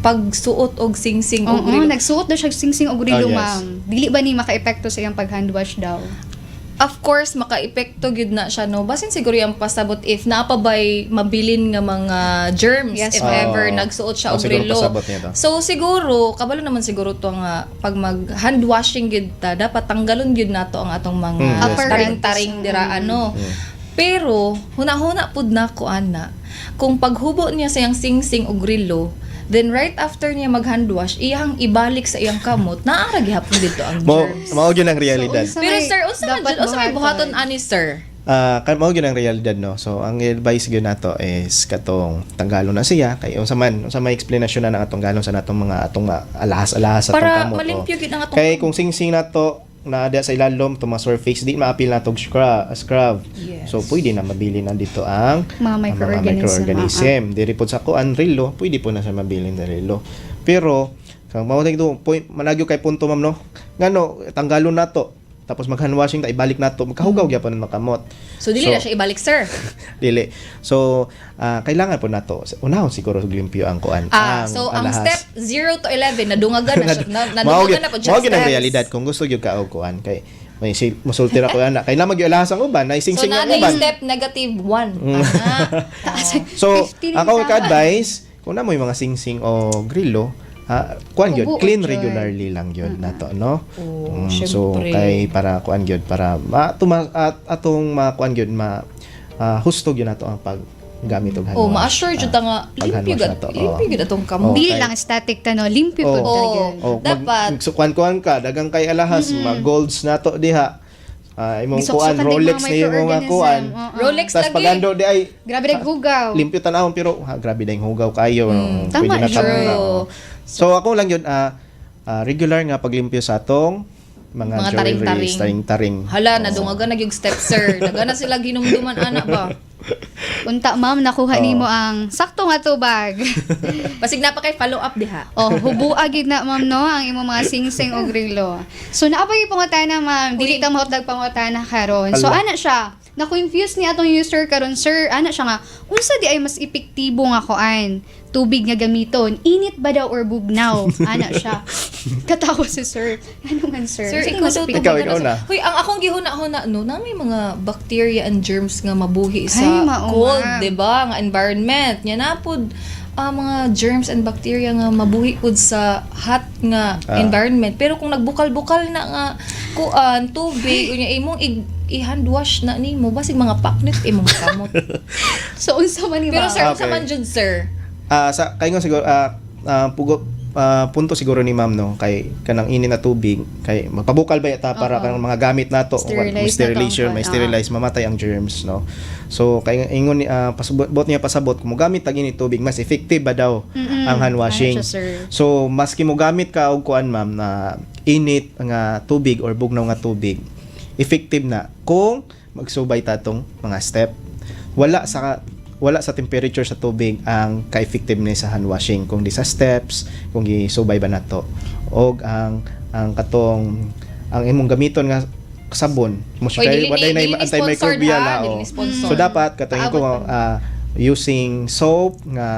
Speaker 5: pagsuot og sing-sing og
Speaker 6: Oo,
Speaker 5: relo?
Speaker 6: nagsuot daw siya sing-sing og relo,
Speaker 7: Oh, yes.
Speaker 6: ma'am. Dili ba ni maka-epekto sa iyang pag-hand wash daw?
Speaker 5: Of course, maka-epekto gyud na siya, no? Basin siguro yung pasabot if napabay mabilin nga mga germs
Speaker 6: Yes,
Speaker 5: if
Speaker 6: ma'am.
Speaker 5: ever nagsuot siya og
Speaker 7: siguro
Speaker 5: relo.
Speaker 7: pasabot niya to.
Speaker 5: So siguro, kabalo naman siguro to nga pag mag hand washing gyud ta, dapat tanggalon gyud nato ang atong mga
Speaker 7: yes,
Speaker 6: ma'am.
Speaker 5: taring-taring dira ano. Pero huna-huna pud nako ana. Kung paghubo niya sa iyang sing-sing og relo, then right after niya mag-hand wash, iyang ibalik sa iyang kamot, naara gihapon dito ang germs.
Speaker 7: Mao gyud ang realidad.
Speaker 6: So,
Speaker 5: Pero
Speaker 6: may
Speaker 5: sir, unsa man
Speaker 6: dapat
Speaker 5: jud, unsa may
Speaker 6: buhaton.
Speaker 5: buhaton ani sir?
Speaker 7: Mao gyud ang realidad no. So ang advice gyud nato is katong tanggalon na siya kay unsa may explanation na ng atong galon sa natong mga alahas-alahas sa
Speaker 5: Para
Speaker 7: atong kamot.
Speaker 5: malimpyo gyud ang atong
Speaker 7: Kay kung sing-sing nato na ada sa ilalom to mga surface di maapil nato scrub.
Speaker 5: Yes.
Speaker 7: So pwede na mabili na dito ang
Speaker 6: Mga microorganism,
Speaker 7: microorganism. Diri pod sa kuan relo, pwede po na sa mabilin na relo. Pero kung mao do point managyo kay punto ma'am no. Ngano tanggalon nato tapos mag-hand washing ta ibalik nato magkahugaw gyapon ang makamot.
Speaker 5: So dili na siya ibalik sir.
Speaker 7: Dili. So kailangan po nato unahon siguro limpyo ang kuan.
Speaker 5: So ang
Speaker 7: alahas.
Speaker 5: step 0 to 11 nadungagan na siya.
Speaker 7: Mao
Speaker 5: Nadungagan na po siya.
Speaker 7: mao gyud ang
Speaker 5: steps.
Speaker 7: realidad kung gusto gyud ka og kuan kay may musultira ko ana kay na alahas ang uban na
Speaker 5: So
Speaker 7: ising-sing ang
Speaker 5: nanay
Speaker 7: uban.
Speaker 5: step negative 1.
Speaker 7: So
Speaker 6: 15
Speaker 7: ako
Speaker 6: ka.
Speaker 7: ka-advise kung na mo yung mga sing-sing o grillo kuan gyud
Speaker 6: Ubo,
Speaker 7: clean
Speaker 6: joy.
Speaker 7: regularly lang gyud nato no.
Speaker 5: Oh,
Speaker 7: So
Speaker 5: syempre.
Speaker 7: kay para kuan gyud para atong makuan gyud husto gyud nato ang paggamit og hand
Speaker 5: Oh,
Speaker 7: wash.
Speaker 5: ma-assure jud ta nga
Speaker 7: pag-hand
Speaker 5: limpyo
Speaker 7: wash
Speaker 5: gud.
Speaker 7: na to,
Speaker 5: Limpyo gud atong
Speaker 7: Oh.
Speaker 5: kamot.
Speaker 6: Dili
Speaker 7: Okay.
Speaker 6: lang static ta no, limpyo
Speaker 7: Oh.
Speaker 6: pud talaga.
Speaker 5: Dapat.
Speaker 7: kuan ka dagang kay alahas mga golds nato diha. Imong
Speaker 6: Gisok-sokan
Speaker 7: kuan
Speaker 6: din
Speaker 7: Rolex
Speaker 6: mga
Speaker 7: na imong
Speaker 6: microorganism.
Speaker 7: kuan.
Speaker 6: Oo.
Speaker 5: Rolex
Speaker 7: Tas
Speaker 5: lagi.
Speaker 7: pagando di ay
Speaker 6: Grabe na gugaw.
Speaker 7: limpyo tanawon pero grabe dayong hugaw kayo.
Speaker 6: Tama,
Speaker 7: Pwede na
Speaker 6: true.
Speaker 7: tama. So ako lang yun regular nga paglimpyo sa atong mga jewelry, taring-taring.
Speaker 5: Hala, nadungagan na yung step sir. Nagana sila ginumduman ana ba?
Speaker 6: Unta ma'am, nakuha nimo ang sakto nga tubag.
Speaker 5: Basig na pa kay follow up diha.
Speaker 6: Oh, hubua gid na ma'am no ang imong mga sing-sing og relo. So naa pa yung pangutana ma'am, dili ta mahutdag pangutana karon. So ana siya, na-confuse ni atong user karon sir, ana siya nga unsa di ay mas epektibo nga kuan? Tubig nga gamiton, init ba daw or bugnaw? Ana siya. Katawa si sir. Ano man sir?
Speaker 5: Sir,
Speaker 6: Sige,
Speaker 5: ikaw
Speaker 6: mas
Speaker 5: daw
Speaker 6: epektibo.
Speaker 7: Ikaw
Speaker 5: tubig
Speaker 7: na.
Speaker 5: Hoy, ang akong gihuna-huna no, na may mga bacteria and germs nga mabuhi sa
Speaker 6: Ay, mao
Speaker 5: cold,
Speaker 6: nga.
Speaker 5: 'di ba? Nga environment. Nya na pod mga germs and bacteria nga mabuhi pud sa hot nga environment. Pero kung nagbukal-bukal na nga kuan tubig unya imong i-hand wash na nimo basig mga paknit imong kamot.
Speaker 6: So unsa man ni
Speaker 5: Pero
Speaker 6: ba?
Speaker 5: sir,
Speaker 7: Okay.
Speaker 5: unsa man jud sir?
Speaker 7: Sa kayo nga siguro punto siguro ni ma'am no kay kanang init na tubig kay magpabukal ba yata para kanang mga gamit nato
Speaker 6: Sterilize
Speaker 7: sterilization
Speaker 6: na to,
Speaker 7: may sterilize mamatay ang germs no. So kay ingon ni pasabot niya pasabot kung mo gamit tag init tubig mas effective ba daw ang hand washing.
Speaker 6: Ano siya, sir?
Speaker 7: So maski mo gamit ka og kuan ma'am na init nga tubig or bugnaw nga tubig effective na kung magsubay ta tong mga step. Wala sa temperature sa tubig ang ka-effectiveness sa hand washing kung di sa steps kung gisubay ba nato og ang katong ang imong gamiton nga sabon mo
Speaker 5: Oy, dili
Speaker 7: waday
Speaker 5: ni
Speaker 7: na antimicrobial
Speaker 5: dili ni sponsor.
Speaker 7: so dapat katong ko using soap nga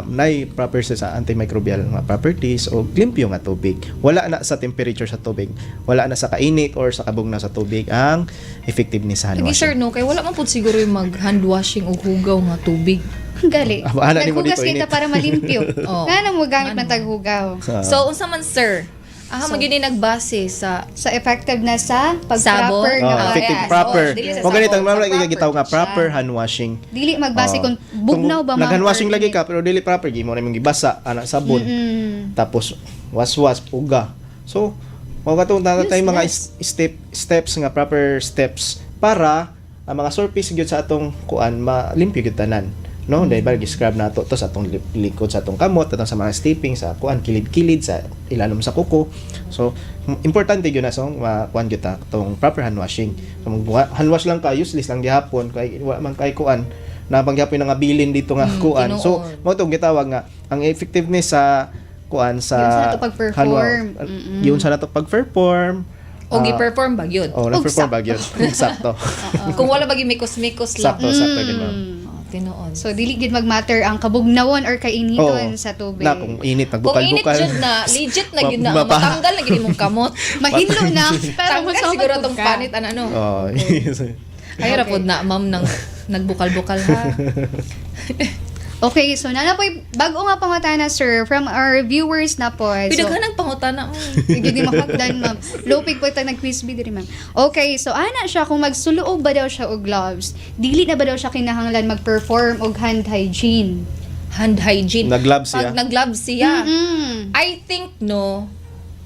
Speaker 7: nay proper sa antimicrobial nga properties o limpyo nga tubig. Wala na sa temperature sa tubig. Wala na sa kainit or sa kabugnaw sa tubig ang effectiveness sa hand
Speaker 5: Lagi sir
Speaker 7: washing.
Speaker 5: no kay wala man pud siguro yung mag hand washing o hugaw nga tubig.
Speaker 6: Gali.
Speaker 7: Ana ni mo
Speaker 6: Naghugas
Speaker 7: dito,
Speaker 6: kita
Speaker 7: init.
Speaker 6: para malimpyo.
Speaker 5: Oh.
Speaker 6: Nga nang mo gamit ng taghugaw.
Speaker 5: So unsa man sir? Aha magini nagbase sa
Speaker 6: Sa effective na sa
Speaker 5: Sabon?
Speaker 6: pag-proper
Speaker 7: Oh,
Speaker 6: nga
Speaker 7: effective
Speaker 6: yes.
Speaker 7: proper.
Speaker 5: dili sa
Speaker 7: Kung ganito
Speaker 5: sabon,
Speaker 7: ma'am
Speaker 5: sa
Speaker 7: lagi gitaw nga
Speaker 5: proper
Speaker 7: proper
Speaker 5: siya.
Speaker 7: hand washing.
Speaker 6: Dili magbase kung bugnaw ba
Speaker 7: Nag-hand washing lagi ka pero dili proper gi mo na imong gibasa ana sabon. Tapos waswas uga. So mao katong tatay mga steps nga proper steps para ang mga surface gyud sa atong kuan malimpyo gyud tanan. No, dahil ba gi-scrub nato to sa atong likod sa atong kamot, atong sa mga stepping sa kuan kilid-kilid sa ilalom sa kuko. So importante gyud na so kuan gyud ta tong proper hand washing. So hand wash lang ka useless lang gihapon kay wala man kay kuan na pangyapon nga bilin dito nga kuan. So
Speaker 5: tinuod.
Speaker 7: mao tong gitawag nga ang effectiveness sa kuan sa
Speaker 6: Yun sa nato pag-perform.
Speaker 7: hand wa- yun sa nato pag-perform.
Speaker 5: o gi-perform ba yun?
Speaker 7: Oh, na-perform ba yun? Sakto.
Speaker 5: Kung wala ba mikos-mikos lang.
Speaker 7: Sakto din ma'am.
Speaker 5: Tinuod.
Speaker 6: So dili gid mag-matter ang kabugnawon or kainiton
Speaker 7: Oo.
Speaker 6: sa tubig.
Speaker 7: Na kung init
Speaker 5: Kung init
Speaker 7: magbukal-bukal.
Speaker 5: jud na, legit na gid na ang
Speaker 7: Mapa-
Speaker 5: matanggal na gid imong kamot.
Speaker 6: Mahilo na pero
Speaker 5: Tanggal
Speaker 6: masama
Speaker 5: siguro
Speaker 6: pud
Speaker 5: tong
Speaker 6: ka.
Speaker 5: panit ano.
Speaker 7: Oh.
Speaker 5: Ay ra pod na ma'am nang nagbukal-bukal ha.
Speaker 6: Okay, so nana po'y bago nga pangutana sir from our viewers na po.
Speaker 5: Pidaghan
Speaker 6: So,
Speaker 5: ng pangutana mo.
Speaker 6: sige di makapdan ma'am. Lopig po tag nag-quiz bee diri ma'am. Okay, so ana siya kung magsuluog ba daw siya og gloves, dili na ba daw siya kinahanglan mag-perform og hand hygiene?
Speaker 5: Hand hygiene.
Speaker 7: Nag-gloves siya?
Speaker 5: Pag nag-gloves siya.
Speaker 6: Mm.
Speaker 5: I think no,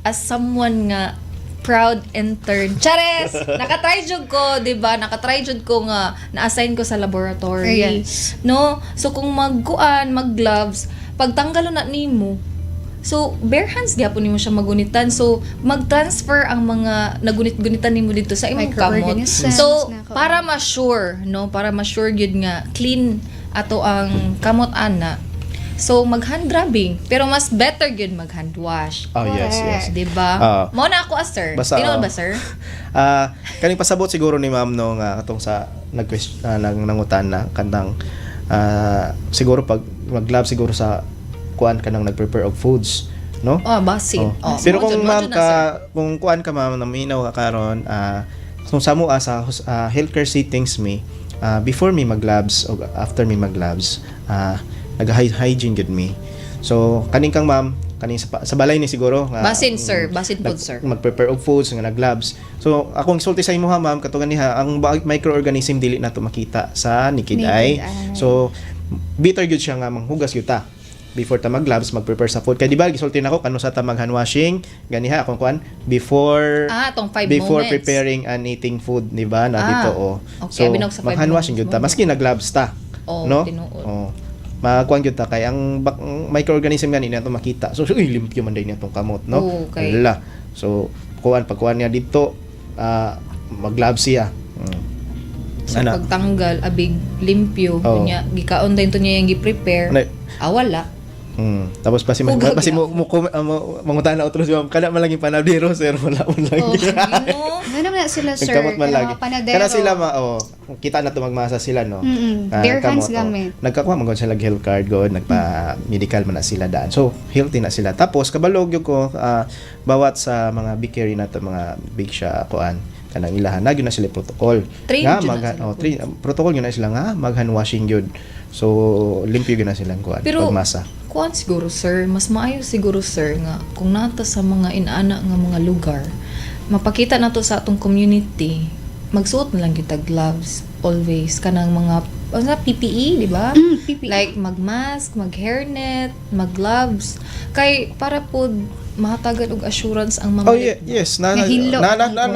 Speaker 5: as someone nga proud intern. Chares! Nakatry jud ko, 'di ba? Nakatry jud ko nga na-assign ko sa laboratory.
Speaker 6: Yes.
Speaker 5: No? So kung mag-gloves, pagtanggal na nimo, so bare hands gyapon nimo siya magunitan. So mag-transfer ang mga nagunit-gunitan nimo dito sa imong kamot.
Speaker 6: Microorganisms
Speaker 5: So
Speaker 6: na ko.
Speaker 5: para ma-sure, no? Para ma-sure gyud nga clean ato ang kamot ana. So mag-hand rubbing, pero mas better gyud mag-hand wash.
Speaker 7: Oh, yes.
Speaker 5: Di ba? Mo na ako sir.
Speaker 7: Basta,
Speaker 5: Tinuod ba sir?
Speaker 7: Kaning pasabot siguro ni ma'am no nga katong sa nangutan na kantang siguro pag mag-gloves siguro sa kuan kanang nag-prepare of foods, no?
Speaker 5: Oh, basin. Oh.
Speaker 7: Pero
Speaker 5: mo
Speaker 7: kung
Speaker 5: jud, mo
Speaker 7: ma'am
Speaker 5: jud na, sir.
Speaker 7: kung kuan ka ma'am naminaw ka karon kung sa mo sa healthcare settings me before me mag-gloves o after me mag-gloves nag-hygiene gud me. So kaning kang ma'am kaning sa balay ni siguro nga
Speaker 5: Basin, sir. Basin pod, sir.
Speaker 7: mag-prepare og foods nga nag-gloves. So akong sulti sa imo ha ma'am katugan niha ang microorganism dili nato makita sa naked eye. So better gyud siya nga manghugas gyud ta before ta mag-gloves mag-prepare sa food. Kay di ba gisulti nako kanu sa ta mag-hand washing ganiha akong kuan before
Speaker 5: Tong 5
Speaker 7: before
Speaker 5: moments.
Speaker 7: preparing and eating food, di ba? Na dito
Speaker 5: okay,
Speaker 7: So
Speaker 5: binog sa 5
Speaker 7: mag-hand washing gyud ta
Speaker 5: moments.
Speaker 7: maski nag-gloves ta.
Speaker 5: Oh,
Speaker 7: no?
Speaker 5: tinuod.
Speaker 7: Oh. Makuan gyud ta kay ang microorganism gani nato makita. So uy limpyo man day natong kamot, no?
Speaker 5: Okay.
Speaker 7: Wala. So pagkuan niya dito mag-gloves siya.
Speaker 5: So pagtanggal abig limpyo
Speaker 7: Oh.
Speaker 5: nya gikaon din to niya yung gi-prepare.
Speaker 7: Ano?
Speaker 5: Wala.
Speaker 7: Tapos pasi
Speaker 5: Hugaw
Speaker 7: mangutan na otro si ma'am kana man lagi panadero sir wala man lagi.
Speaker 5: Oh, no.
Speaker 6: Ano naman na sila sir?
Speaker 7: Nagkamot man lagi.
Speaker 6: Mga panadero.
Speaker 7: Kana sila kita na to magmasa sila no.
Speaker 6: Bare hands
Speaker 7: kamot,
Speaker 6: gamit.
Speaker 7: Nagkakuha man gud sila health card god, nagpa-medical man na sila daan. So healthy na sila. Tapos kabalog gyud ko bawat sa mga bakery na to mga big siya kuan. kanang ilahan na gyud na sila protocol
Speaker 5: Trained
Speaker 7: nga
Speaker 5: gyud na sila.
Speaker 7: protocol gyud na sila nga mag hand washing gyud. So limpyo gyud na silang kuan
Speaker 5: Pero
Speaker 7: pagmasa.
Speaker 5: kuan siguro sir, mas maayo siguro sir nga kung nata sa mga inaana nga mga lugar, mapakita nato sa atong community, magsuot na lang kita gloves always kanang mga PPE, di ba?
Speaker 6: PPE.
Speaker 5: Like mag-mask, mag-hairnet, mag-gloves. Kay para po mahatagan og assurance ang mga
Speaker 7: Oh yes, na
Speaker 6: Nahilo.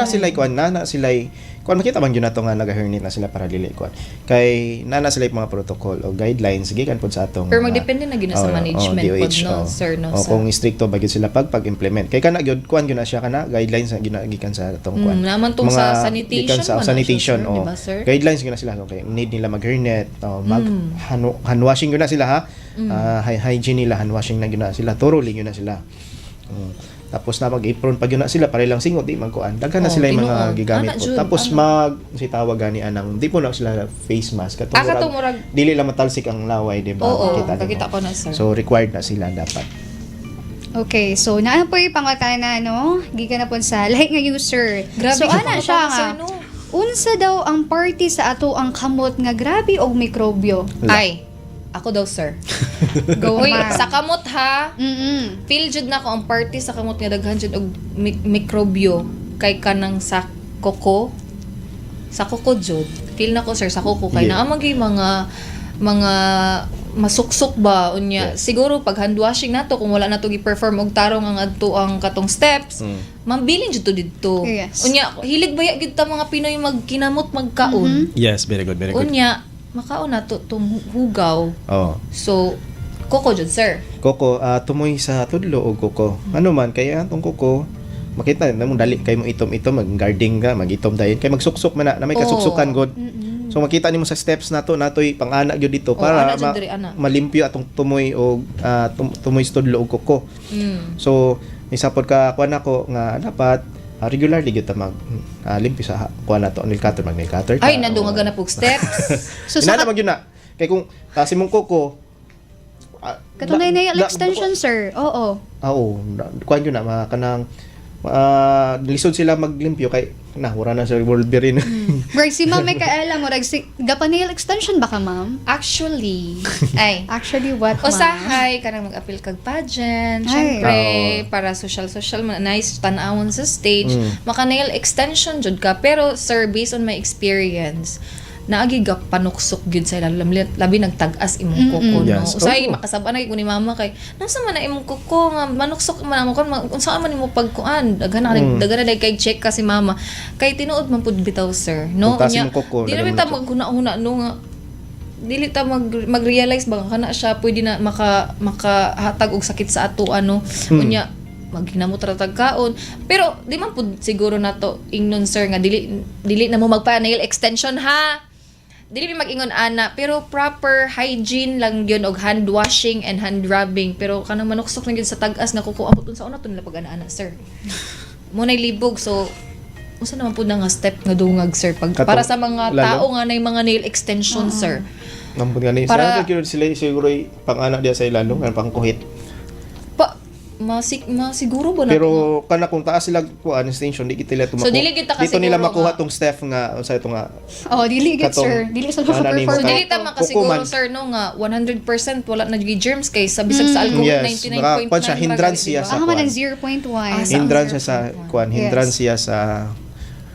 Speaker 7: sila kuan na sila kuan makita man gyud nato nga naga-hairnet na sila para dili kuan. Kay na sila mga protocol o guidelines gikan pod sa atong
Speaker 5: Pero magdepende na gyud na sa management pod
Speaker 7: DOH,
Speaker 5: no, sir no. sa-
Speaker 7: kung stricto ba gyud sila pag-implement. Kay kana gyud kuan gyud na siya kana guidelines na gikan sa atong kuan.
Speaker 5: naman tong sa sanitation
Speaker 7: gikan sa
Speaker 5: man na
Speaker 7: sanitation
Speaker 5: siya, sir, di ba, sir?
Speaker 7: Guidelines gyud na sila okay need nila mag-hairnet, mag hand washing gyud na sila ha. Hygiene nila hand washing na gyud na sila, thoroughly gyud na sila. Tapos na mag-apron pag yun na sila para lang singot di magkuan daghan na sila yung mga
Speaker 5: tinuod.
Speaker 7: gigamit
Speaker 5: Ana,
Speaker 7: po.
Speaker 5: Jud,
Speaker 7: Tapos
Speaker 5: ana.
Speaker 7: si tawag gani anang di po na sila face mask
Speaker 5: katong murag-
Speaker 7: dili lang matalsik ang laway di ba?
Speaker 5: Oo,
Speaker 7: Makita
Speaker 5: kakita
Speaker 7: nimo.
Speaker 5: ko na, sir.
Speaker 7: So required na sila dapat.
Speaker 6: Okay, so naano po yung pangatana, no? Gikan na po sa lahi nga user.
Speaker 5: Grabe
Speaker 6: so
Speaker 5: ka
Speaker 6: ana
Speaker 5: pangatana,
Speaker 6: siya nga.
Speaker 5: sir, no?
Speaker 6: Unsa daw ang party sa ato ang kamot nga grabe og mikrobyo?
Speaker 5: Ay, ako daw sir.
Speaker 6: Go
Speaker 5: Uy,
Speaker 6: ma'am.
Speaker 5: sa kamot ha. Feel jud na ko ang party sa kamot nga daghan jud og mikrobyo kay kanang sa koko. Sa koko jud. Feel na ko sir sa koko kay
Speaker 7: Yeah.
Speaker 5: naa gyud mga masuksok ba unya. Siguro pag hand washing nato kung wala nato gi-perform og tarong ang adto ang katong steps. Mambilin jud to didto.
Speaker 6: Yes.
Speaker 5: Unya hilig baya gid ta mga Pinoy magkinamot magkaon.
Speaker 7: Yes, very good, very
Speaker 5: Unya makaon nato tong hugaw.
Speaker 7: Oh.
Speaker 5: So, koko jud sir.
Speaker 7: Koko, tumoy sa tudlo og koko. Ano man kaya atong koko makita na mo dali kay mo itom-itom mag-guarding ka, mag-itom dayon kay magsuksok man na may kasuksukan god. So makita nimo sa steps natoy pang-ana gyud dito para
Speaker 5: ana dyan diri, ana.
Speaker 7: malimpyo atong tumoy og tumoy sa tudlo og koko. So isapod ka kuan nako nga dapat regularly gyud ta mag limpyo sa kuan nato nail cutter mag nail cutter.
Speaker 5: Ay, nadungagan na pug steps.
Speaker 6: So sa
Speaker 7: Inana mag yun na. Kay kung tasim mong koko
Speaker 6: katong nail extension, sir. Oo.
Speaker 7: kuan yun na mga kanang lisod sila maglimpyo kay wala na sa Wolverine.
Speaker 6: Greg, si ma'am may kaalam mo, gapa nail extension ba ka, ma'am?
Speaker 5: Actually, ay,
Speaker 6: Actually, what, ma'am?
Speaker 5: usahay kanang mag-appeal kag pageant,
Speaker 6: Ay.
Speaker 5: syempre para social nice tan-awon sa stage, maka nail extension jud ka. Pero sir, based on my experience, naagi ga panuksok gyud sa ilalim labi nagtag-as imong kuko no.
Speaker 7: Yes.
Speaker 5: Usay
Speaker 7: Oo.
Speaker 5: makasab-an na gyud ni mama kay nasa man na imong kuko nga manuksok man amo kon unsa man nimo pagkuan daghan na kay check kasi mama kay tinuod man pud bitaw sir no.
Speaker 7: Kung taas imong kuko,
Speaker 5: Di na
Speaker 7: daghan
Speaker 5: bitaw
Speaker 7: mo na
Speaker 5: maghuna-huna no nga dili ta mag-realize ba kana siya pwede na makahatag og sakit sa ato ano unya maghinamot ra tag kaon pero di man pud siguro nato ingnon sir nga dili na mo magpa nail extension ha dili mi mag-ingon ana pero proper hygiene lang yun og hand washing and hand rubbing pero kanang manuksok lang yun sa tag-as nga kuko amot sa una to nila pag-ana sir mo nay libog so unsa naman pud nga step nga dungag sir pag
Speaker 7: Katong
Speaker 5: para sa mga
Speaker 7: lalo?
Speaker 5: tao nga nay mga nail extension sir
Speaker 7: Ngambot nga ni
Speaker 5: Para-
Speaker 7: sila siguro pang-ana dia sa ilalo nga pangkuhit.
Speaker 5: pa masiguro ba na
Speaker 7: Pero kana kung taas sila kuan extension di kita
Speaker 5: So, dili kita
Speaker 7: dito nila
Speaker 5: kasiguro
Speaker 7: makuha
Speaker 5: nga-
Speaker 7: tong staff nga sa ito nga
Speaker 6: Oh, dili gid,
Speaker 7: Katong-
Speaker 6: sir. Dili sa
Speaker 7: Ano
Speaker 6: perform.
Speaker 7: nimo
Speaker 5: so
Speaker 7: Tao-
Speaker 5: dili ta makasiguro
Speaker 7: kukuman.
Speaker 5: sir no nga 100% wala na gyud germs kay sa bisag sa alcohol
Speaker 7: Yes,
Speaker 5: 99.9
Speaker 7: makakuan siya, hindrance siya sa
Speaker 6: Ako man ang
Speaker 7: kuan.
Speaker 6: 0.1.
Speaker 7: hindrance siya sa kuan,
Speaker 6: Yes.
Speaker 7: hindrance siya sa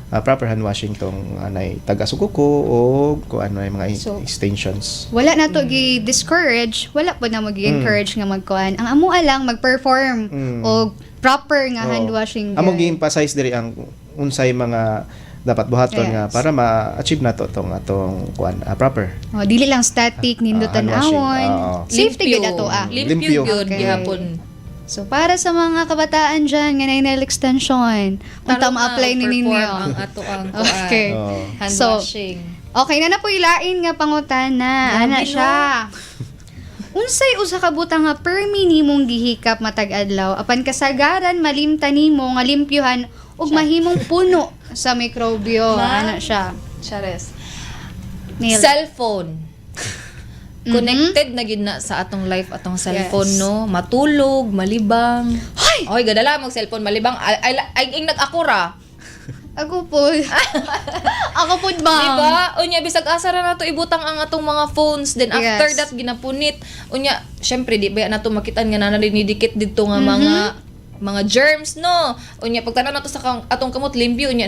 Speaker 7: proper hand washing tong anay taga-sukuko o kuan ano mga
Speaker 6: So,
Speaker 7: extensions.
Speaker 6: Wala na to gi-discourage, wala po na mag-encourage nga magkuan. Ang amo lang mag-perform o proper nga hand washing.
Speaker 7: Amo gi-emphasize diri ang unsay mga dapat buhaton
Speaker 6: Yes.
Speaker 7: nga para ma-achieve nato tong atong kuan proper.
Speaker 6: Oh, dili lang static
Speaker 7: hand
Speaker 6: nindutan
Speaker 7: washing.
Speaker 6: awon.
Speaker 7: Oo.
Speaker 6: Safety gid ato
Speaker 5: limpyo
Speaker 7: Limpyo.
Speaker 5: gyud
Speaker 6: Okay.
Speaker 5: gihapon
Speaker 6: So para sa mga kabataan dyan nga nail extension, unta
Speaker 5: Taro
Speaker 6: ma-apply
Speaker 5: nga,
Speaker 6: ni
Speaker 5: perform
Speaker 6: ninyo.
Speaker 5: ang ato ang kuan
Speaker 6: Okay.
Speaker 7: Oo.
Speaker 5: hand
Speaker 6: So,
Speaker 5: washing
Speaker 6: Okay na po ilain nga pangutana.
Speaker 5: Grabe,
Speaker 6: Ana
Speaker 5: no?
Speaker 6: siya. Unsay usa ka butang nga permi nimong gihikap matag adlaw apan kasagaran malimtan nimo nga limpyuhan ug mahimong puno sa mikrobyo. Ana siya.
Speaker 5: Chares
Speaker 6: Nail.
Speaker 5: cellphone connected na gid na sa atong life atong cellphone
Speaker 6: Yes.
Speaker 5: no matulog malibang oy gadala mag cellphone malibang ay nag-akura
Speaker 6: Ako po. Ako po, ma'am.
Speaker 5: Diba? Unya, bisag asa ra nato ibutang ang atong mga phones. Then after
Speaker 6: Yes.
Speaker 5: that, ginapunit. Unya, syempre, di ba nato makitaan nga nanidikit dito nga mga germs, no? Unya, pagtanaw nato sa atong kamot, limpyo. Unya,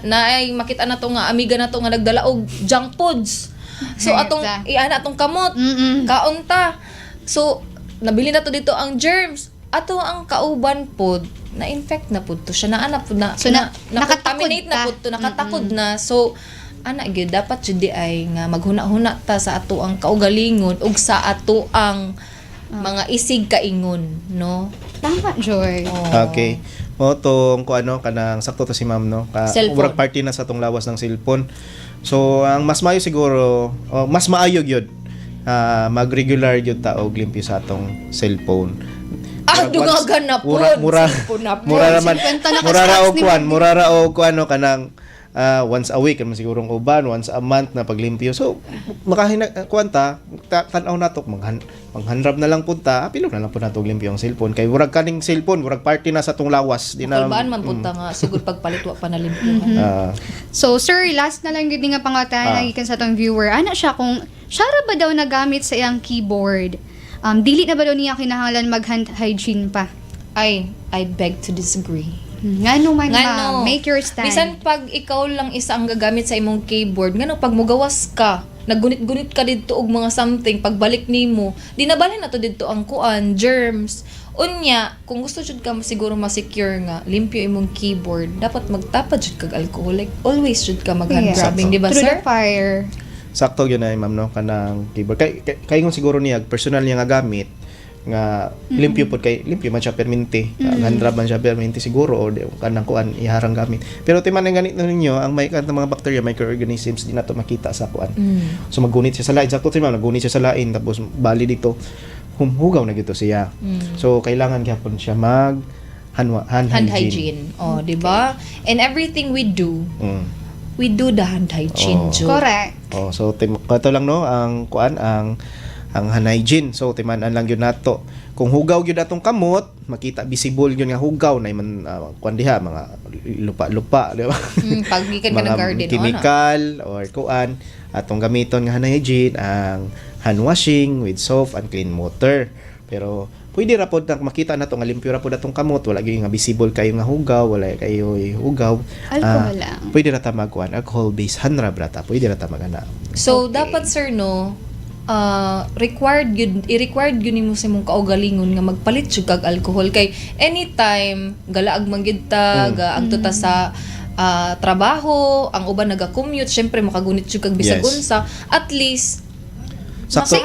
Speaker 5: naay makita nato nga, amiga nato nga nagdala og junk foods. So, atong, iana atong kamot. Kaunta. So, nabili nato dito ang germs. Ato ang kauban pod, na-infect na pod to siya. Naanap pod na,
Speaker 6: So,
Speaker 5: na-contaminate na
Speaker 6: nakatakod
Speaker 5: pod to, nakatakod na. So, ana gyud dapat jud di ay nga maghuna-huna ta sa ato ang kaugalingon ug sa ato ang mga isig kaingon, no?
Speaker 6: Tama, Joy.
Speaker 7: Okay. O tong ko ano kanang sakto to si ma'am no.
Speaker 5: Cellphone.
Speaker 7: Murag party na sa tong lawas ng cellphone. So ang mas maayo siguro, mas maayo gyud mag-regular gyud ta og limpyo sa atong cellphone.
Speaker 5: Dugagan na pod.
Speaker 7: Mura
Speaker 5: Cellphone na pod.
Speaker 7: mura naman.
Speaker 6: 50 na
Speaker 7: Mura ra
Speaker 6: ka-stats
Speaker 7: og
Speaker 6: ni
Speaker 7: kuan,
Speaker 6: Ma'am.
Speaker 7: mura ra og kuan no kanang once a week man sigurong uban, once a month na paglimpyo. So makahina kuanta tan-aw nato manghanrab na lang punta, apilo na lang po nato limpyo ang cellphone kay murag kaning cellphone, murag party na sa tong lawas. Di na
Speaker 5: Kulbaan man punta nga sigud pagpalit wa pa na limpyo.
Speaker 6: So, sir, last na lang yun nga pangatan gikan sa atong viewer. Ana siya kung siya ra ba daw nagamit sa iyang keyboard? Dili na ba daw niya kinahanglan mag-hand hygiene pa?
Speaker 5: I beg to disagree.
Speaker 6: Ngano man,
Speaker 5: Ngano,
Speaker 6: ma'am. Make your stand.
Speaker 5: Bisan pag ikaw lang isa ang gagamit sa imong keyboard, ngano pag mugawas ka, naggunit-gunit ka didto og mga something, pagbalik nimo, di nabalhin na to didto ang kuan, germs. Unya, kung gusto jud ka siguro ma-secure nga, limpyo imong keyboard, dapat magtapad jud kag alcohol. Like, always jud ka mag-hand
Speaker 6: Yes.
Speaker 5: grabbing, di ba,
Speaker 6: Through
Speaker 5: sir?
Speaker 6: the fire.
Speaker 7: Sakto yun na ma'am no kanang keyboard kay kung siguro niya personal niya nga gamit nga limpyo pod kay limpyo man siya perminti handrab man siya perminti siguro o kanang kuan iharang gamit pero timan ang ganito ninyo ang may kanang mga bacteria microorganisms di nato makita sa kuan so maggunit siya sa lain sakto timan naggunit siya sa lain tapos bali dito humhugaw na gito siya so kailangan gyapon siya mag hand
Speaker 5: Hygiene. Oh, di ba? And everything we do the hand hygiene, Jud.
Speaker 6: Correct.
Speaker 7: so kato lang no ang kuan ang hand hygiene. So timan-an lang gyud nato. Kung hugaw gyud atong kamot, makita visible gyud nga hugaw na man kuan diha mga lupa-lupa, di ba?
Speaker 5: Pag gikan ka ng garden,
Speaker 7: chemical or kuan atong gamiton nga hand hygiene ang hand washing with soap and clean water. Pero pwede ra pod makita nato nga limpyo ra pod atong kamot, wala gyud nga visible kayo nga hugaw, wala kayo hugaw.
Speaker 6: Alcohol lang.
Speaker 7: Pwede ra ta magkuan alcohol based hand rub ra ta, pwede ra ta magana.
Speaker 5: So, dapat, sir, no, i-required yun nimo sa imong kaugalingon nga magpalit jud kag alcohol kay anytime galaag man gyud ta gaagto ta sa trabaho, ang uban naga-commute, syempre makagunit jud kag bisag
Speaker 7: Yes.
Speaker 5: unsa, at least
Speaker 7: Sakto.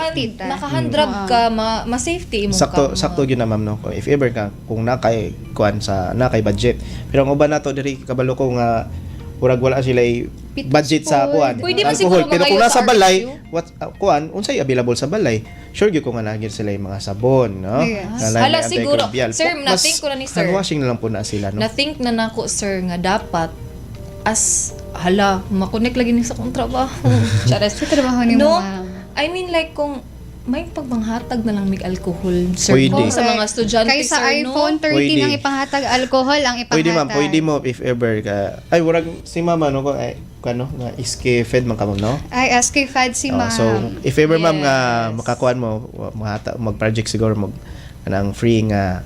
Speaker 5: makahandrab ka, ma-safety imong
Speaker 7: Sakto gyud na ma'am no. If ever ka kung nakay kuan sa nakay budget. Pero ang uban nato diri kabalo ko nga murag wala sila budget sa kuan.
Speaker 5: Pwede man
Speaker 7: alcohol.
Speaker 5: siguro
Speaker 7: Pero kung
Speaker 5: mangayo
Speaker 7: nasa
Speaker 5: sa
Speaker 7: balay,
Speaker 5: RFU.
Speaker 7: what kuan unsay available sa balay? Sure gyud ko nga nagyud sila yung mga sabon, no?
Speaker 6: Yes.
Speaker 7: Na lain
Speaker 5: Hala,
Speaker 7: may
Speaker 5: siguro.
Speaker 7: antimicrobial.
Speaker 5: Sir,
Speaker 7: Mas
Speaker 5: na-think ko na ni sir.
Speaker 7: hand washing na lang po na sila, no?
Speaker 5: Na-think na nako, sir, nga dapat makonek lagi ni sa kong trabaho. Chares.
Speaker 6: Sa trabaho ni
Speaker 5: No,
Speaker 6: ma'am.
Speaker 5: I mean like kung may pagmanghatag na lang mig alcohol, sir,
Speaker 7: Pwede.
Speaker 5: ko sa mga estudyante,
Speaker 6: Kaysa
Speaker 5: sir,
Speaker 6: iPhone 13
Speaker 7: Pwede.
Speaker 6: ang ipanghatag, alcohol ang ipanghatag.
Speaker 7: Pwede ma'am, pwede mo if ever ka. Ay, murag si mama no ko ay kano nga iske fed man ka ma'am, no?
Speaker 6: Ay, SK Fad si ma'am.
Speaker 7: So, if ever ma'am nga
Speaker 5: Yes.
Speaker 7: makakuan mo mag-project siguro kanang free nga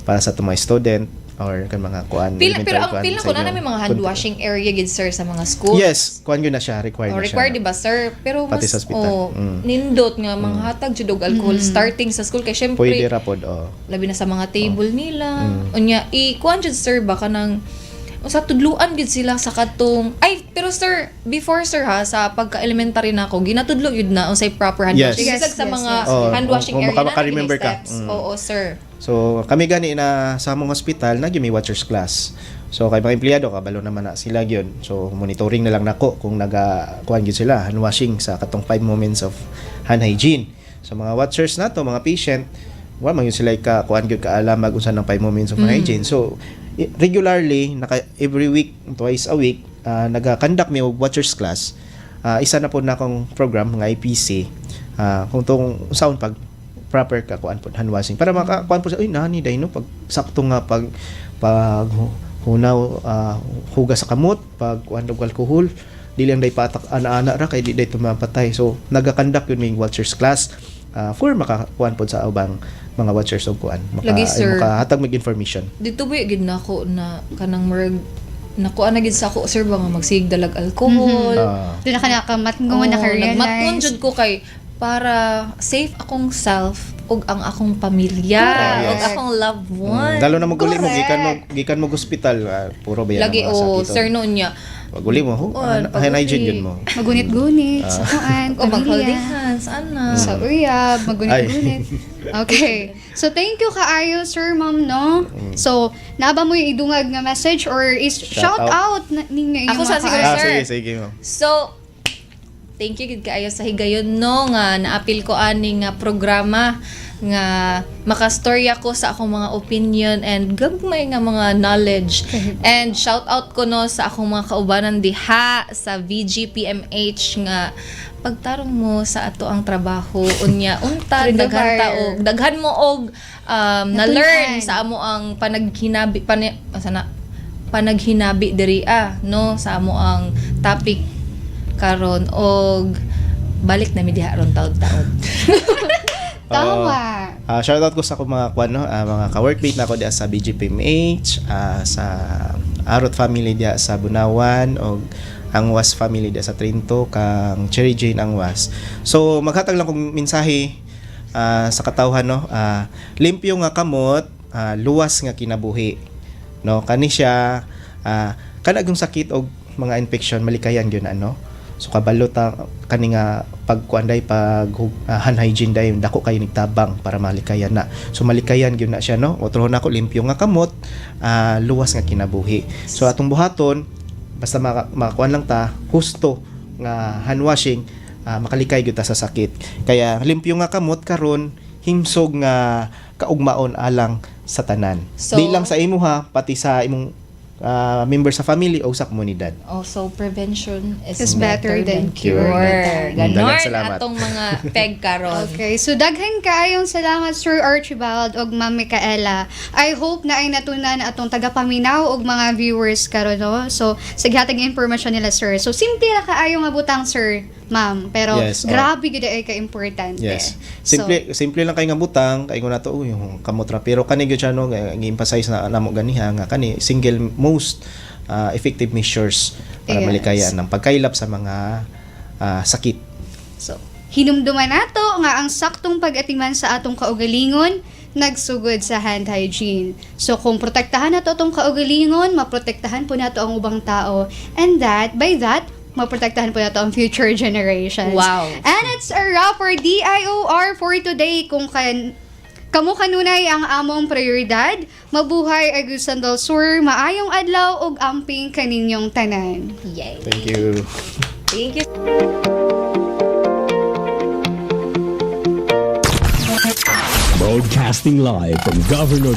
Speaker 7: para sa mga student or kan mga kuan.
Speaker 5: Pero
Speaker 7: elementary
Speaker 5: ang
Speaker 7: kuan
Speaker 5: pila
Speaker 7: sa
Speaker 5: ko na
Speaker 7: inyo.
Speaker 5: may mga hand washing area gid, sir, sa mga schools.
Speaker 7: Yes, kuan yun na siya, required na
Speaker 5: Required,
Speaker 7: siya.
Speaker 5: di ba, sir? Pero
Speaker 7: Pati
Speaker 5: mas,
Speaker 7: sa hospital.
Speaker 5: nindot nga, manghatag jud og alcohol starting sa school. Kaya syempre,
Speaker 7: Pwede ra pod, oh.
Speaker 5: labi na sa mga table nila. Unya, kuan jud, sir, baka nang sa tudluan gid sila sa katong pero sir, before, sir, ha, sa pagka-elementary na ako, ginatudlo yun na unsay proper hand
Speaker 7: Yes.
Speaker 5: washing.
Speaker 6: Yes,
Speaker 5: Bisag sa
Speaker 6: yes,
Speaker 5: mga
Speaker 6: yes.
Speaker 7: Oh,
Speaker 5: hand washing
Speaker 7: kung
Speaker 5: area na
Speaker 7: maka-remember ka.
Speaker 5: steps. Oo, sir.
Speaker 7: So, kami gani na sa among hospital, nagyo may watchers class. So, kay mga empleyado, kabalo naman na sila gyud. So, monitoring na lang nako kung kuan gyud sila, hand washing sa katong 5 moments of hand hygiene. So, mga watchers nato, mga patient, wala man yun sila kuan gyud kaalam unsa ng 5 moments of hygiene. So, regularly, every week, twice a week, naga-conduct mi og watchers class. Isa na po na akong program, mga IPC, kung tong sound pag proper ka kuan po hand washing para makakuan po sa nani dai no pag sakto nga pag hunaw hugas sa kamot pag kuan og alcohol dili ang day patak ana-ana ra kay di day tumapatay. So nagakandak yun may watchers class for makakuan pod sa ubang mga watchers og kuan
Speaker 5: Lagi, sir.
Speaker 7: makahatag mig information.
Speaker 5: Dito ba gid nako na kanang murag nakuha na gid sa ako sir ba nga magsigdalag alcohol.
Speaker 6: Doon na ka nakamatngon, naka-realize.
Speaker 5: Nagmatngon jud ko kay para safe akong self ug ang akong pamilya ug
Speaker 7: Yes.
Speaker 5: akong loved one.
Speaker 7: Lalo na maguli mo
Speaker 6: Correct.
Speaker 7: gikan mo hospital puro ba yan
Speaker 5: Lagi
Speaker 7: ang mga sakit,
Speaker 5: sir noon niya.
Speaker 7: Paguli mo hygiene yun mo.
Speaker 6: Magunit-gunit sa kuan,
Speaker 5: O mag-holding
Speaker 6: pamilya.
Speaker 5: hands ana.
Speaker 6: Sa uyab, magunit-gunit. Okay. So, thank you kaayo, Sir Ma'am, no? So, naba mo yung idungag nga message or is shout out ninyo
Speaker 5: Ako sa siguro,
Speaker 6: kaayo.
Speaker 5: sir.
Speaker 7: Sige mo.
Speaker 5: So, thank you gid kaayo sa higayon no nga naapil ko ani nga programa nga makastorya ko sa akong mga opinion and gagmay nga mga knowledge. And shout out ko no sa akong mga kaubanan diha sa VGPMH nga pagtarong mo sa ato ang trabaho unya unta
Speaker 6: Through the
Speaker 5: daghan
Speaker 6: fire.
Speaker 5: taog daghan mo og na-learn sa amo ang panaghinabi panaghinabi diri no sa amo ang topic karon og balik na mi diha ron taod-taod.
Speaker 6: Tama.
Speaker 7: Shoutout ko sa akong mga kuan no, mga ka-workmate na ako diha sa BGPMH, sa Arot family diha sa Bunawan og ang Was family diha sa Trinto kang Cherry Jane ang Was. So maghatag lang kong mensahe sa katawhan no, limpyo nga kamot, luwas nga kinabuhi. No, kani siya kanag yung sakit og mga infection malikayan gyud ano. So kabalo ta kani nga pagkuanday pag hand hygiene day dako kayo nigtabang para malikayan na. So malikayan gyud na siya no. Otrohon nako limpyo nga kamot, luwas nga kinabuhi. So atong buhaton basta makakuan lang ta husto nga hand washing, makalikay gyud ta sa sakit. Kaya limpyo nga kamot karon himsog nga kaugmaon alang sa tanan.
Speaker 5: So-
Speaker 7: Di lang sa imo ha, pati sa imong member sa family o sa komunidad.
Speaker 5: Also, prevention is
Speaker 6: Is better than cure.
Speaker 7: Daghang
Speaker 5: Ganon
Speaker 7: salamat.
Speaker 5: atong mga peg karon.
Speaker 6: Okay, so daghan kaayong salamat Sir Archibald ug Ma'am Micaela. I hope na ay natunan atong tagapaminaw ug mga viewers karon no. So saghatag impormasyon nila sir. So simple ra kaayo nga butang sir, Ma'am, pero
Speaker 7: Yes,
Speaker 6: grabe gid ay ka-importante.
Speaker 7: Yes. Simple lang kay nga butang kay na to yung kamotra pero kani gyud siya no gi-emphasize na namo ganiha nga kani single most effective measures para
Speaker 6: Yes.
Speaker 7: malikayan ng pagkailap sa mga sakit.
Speaker 6: So, hinumduman nato nga ang saktong pag-atiman sa atong kaugalingon nagsugod sa hand hygiene. So, kung protektahan nato atong kaugalingon, maprotektahan po nato ang ubang tao. And by that, maprotektahan po nato ang future generations.
Speaker 5: Wow.
Speaker 6: And it's a wrap for DIOR for today. Kung kamo kanunay ang among prioridad, mabuhay Agusan del Sur, maayong adlaw ug amping kaninyong tanan.
Speaker 5: Yay.
Speaker 7: Thank you.
Speaker 5: Thank you.
Speaker 1: Broadcasting live from Governor